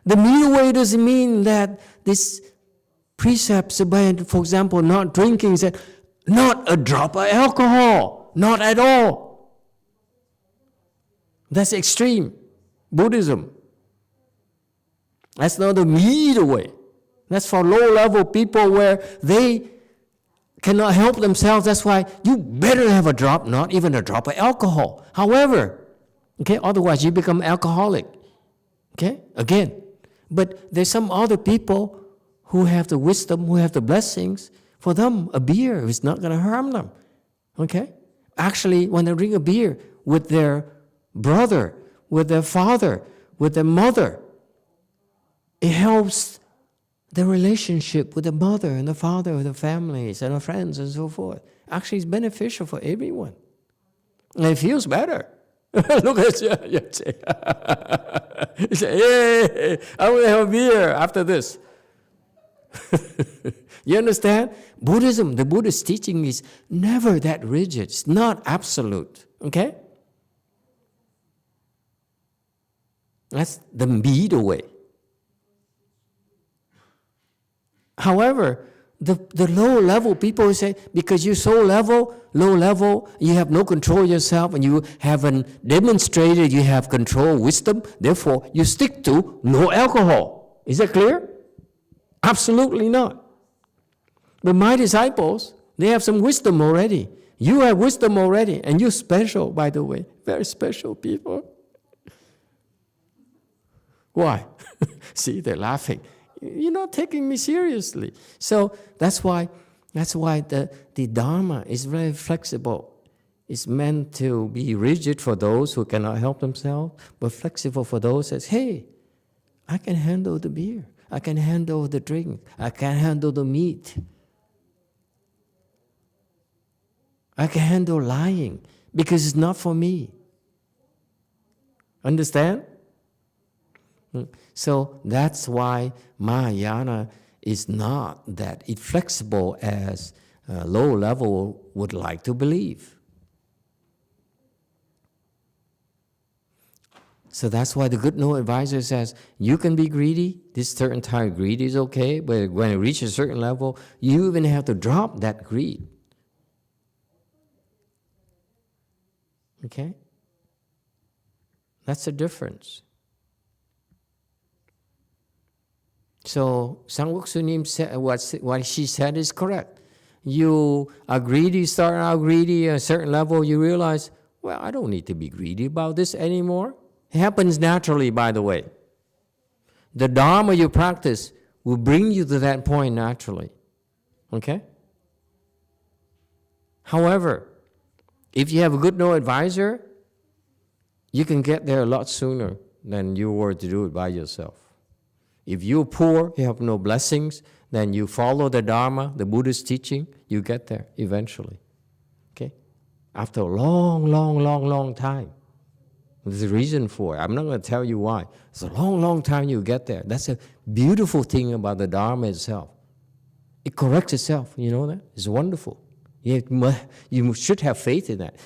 The middle way doesn't mean that this precepts about, for example, not drinking, said, not a drop of alcohol, not at all. That's extreme Buddhism. That's not the middle way. That's for low-level people where they cannot help themselves. That's why you better have a drop, not even a drop of alcohol. However, okay, otherwise you become alcoholic. Okay, again. But there's some other people who have the wisdom, who have the blessings. For them, a beer is not going to harm them. Okay? Actually, when they drink a beer with their brother, with their father, with their mother, it helps the relationship with the mother and the father of the families and the friends and so forth. Actually, it's beneficial for everyone. And it feels better. Look at you. You say, hey, I will have a beer after this. You understand? Buddhism, the Buddhist teaching is never that rigid. It's not absolute. Okay? That's the middle way. However, the low-level people say, because you're so low-level, you have no control yourself, and you haven't demonstrated you have control, wisdom, therefore you stick to no alcohol. Is that clear? Absolutely not. But my disciples, they have some wisdom already. You have wisdom already, and you're special, by the way. Very special people. Why? See, they're laughing. You're not taking me seriously. So that's why the Dharma is very flexible. It's meant to be rigid for those who cannot help themselves, but flexible for those that say, hey, I can handle the beer. I can handle the drink. I can handle the meat. I can handle lying because it's not for me. Understand? So that's why Mahayana is not that inflexible as low level would like to believe. So that's why the good no advisor says, you can be greedy, this certain type of greed is okay, but when it reaches a certain level, you even have to drop that greed. Okay? That's the difference. So Sangwok Sunim said, what she said is correct. you are greedy, start out greedy at a certain level, you realize, well, I don't need to be greedy about this anymore. It happens naturally, by the way. The Dharma you practice will bring you to that point naturally. Okay? However, if you have a good no advisor, you can get there a lot sooner than you were to do it by yourself. If you're poor, you have no blessings, then you follow the Dharma, the Buddha's teaching, you get there eventually. Okay? After a long time. There's a reason for it. I'm not going to tell you why. It's a long time you get there. That's a beautiful thing about the Dharma itself. It corrects itself. You know that? It's wonderful. You should have faith in that.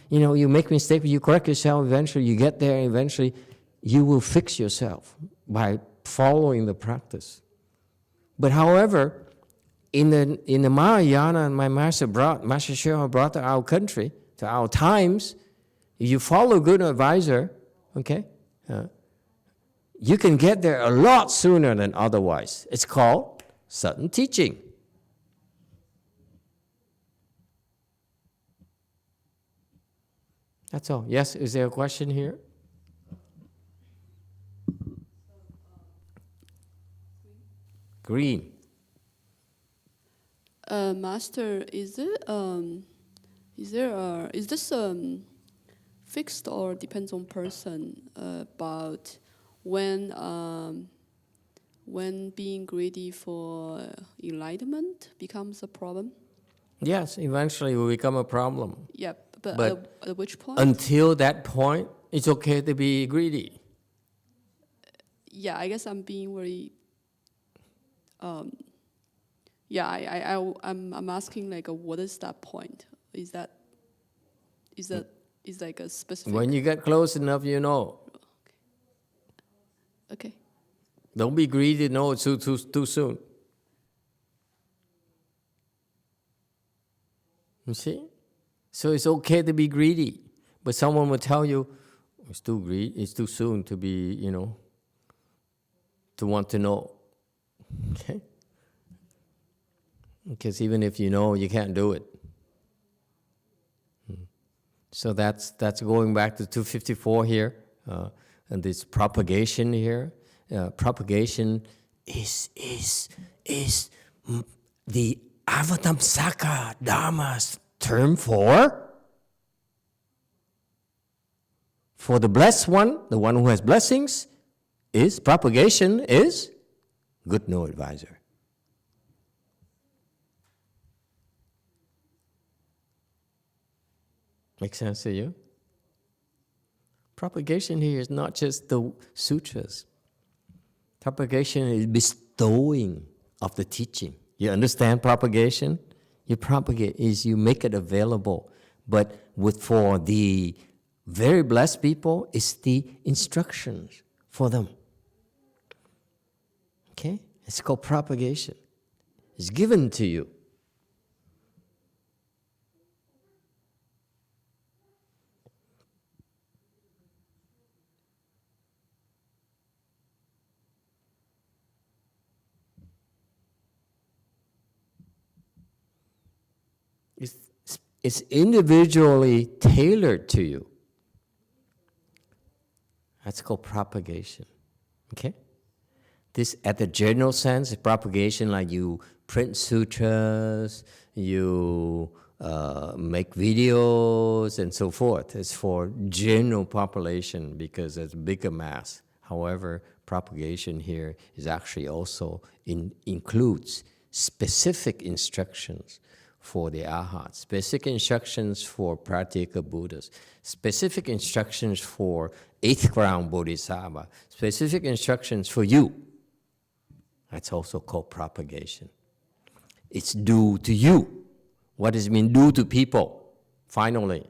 You make mistakes, you correct yourself, eventually you get there, eventually you will fix yourself by following the practice. But however, in the Mahayana, my Master Shuho brought to our country, to our times, if you follow a good advisor, okay, you can get there a lot sooner than otherwise. It's called sudden teaching. That's all. Yes, is there a question here? Green. Master, is this fixed or depends on person about when being greedy for enlightenment becomes a problem? Yes, eventually it will become a problem. Yeah, but at which point? Until that point, it's okay to be greedy. Yeah, I guess I'm being very. I'm asking like, what is that point? Is like a specific? When you get close enough, you know. Okay. Don't be greedy. No, it's too soon. You see? So it's okay to be greedy, but someone will tell you it's too greedy. It's too soon to be, to want to know. Okay. Because even if you know, you can't do it. So that's going back to 254 here, and this propagation here. Propagation is the Avatamsaka Dharma's term for the blessed one, the one who has blessings, is propagation is good no advisor. Make sense to you? Propagation here is not just the sutras. Propagation is bestowing of the teaching. You understand propagation? You propagate is you make it available. But for the very blessed people, it's the instructions for them. Okay? It's called propagation. It's given to you. It's individually tailored to you. That's called propagation. Okay? This, at the general sense, is propagation like you print sutras, you make videos, and so forth. It's for general population because it's bigger mass. However, propagation here is actually also includes specific instructions for the Arhats, specific instructions for Pratyeka Buddhas, specific instructions for 8th ground Bodhisattva, specific instructions for you. That's also called propagation. It's due to you. What does it mean, due to people? Finally,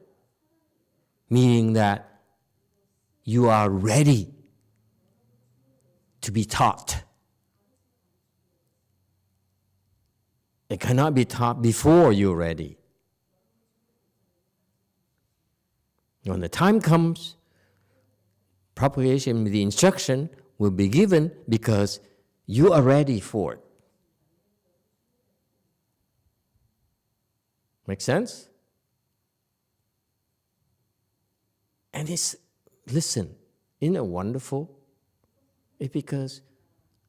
meaning that you are ready to be taught. It cannot be taught before you're ready. When the time comes, propagation, the instruction will be given because you are ready for it. Make sense? And listen, isn't it wonderful? It's because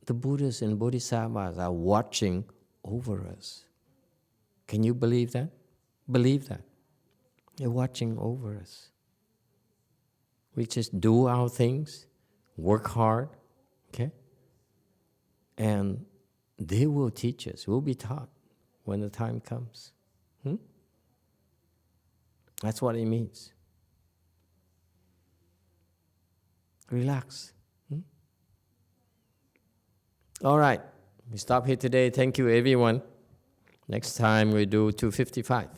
the Buddhas and Bodhisattvas are watching over us. Can you believe that? Believe that. They're watching over us. We just do our things, work hard, okay? And they will teach us. We'll be taught when the time comes. That's what it means. Relax. All right. We stop here today. Thank you, everyone. Next time we do 255.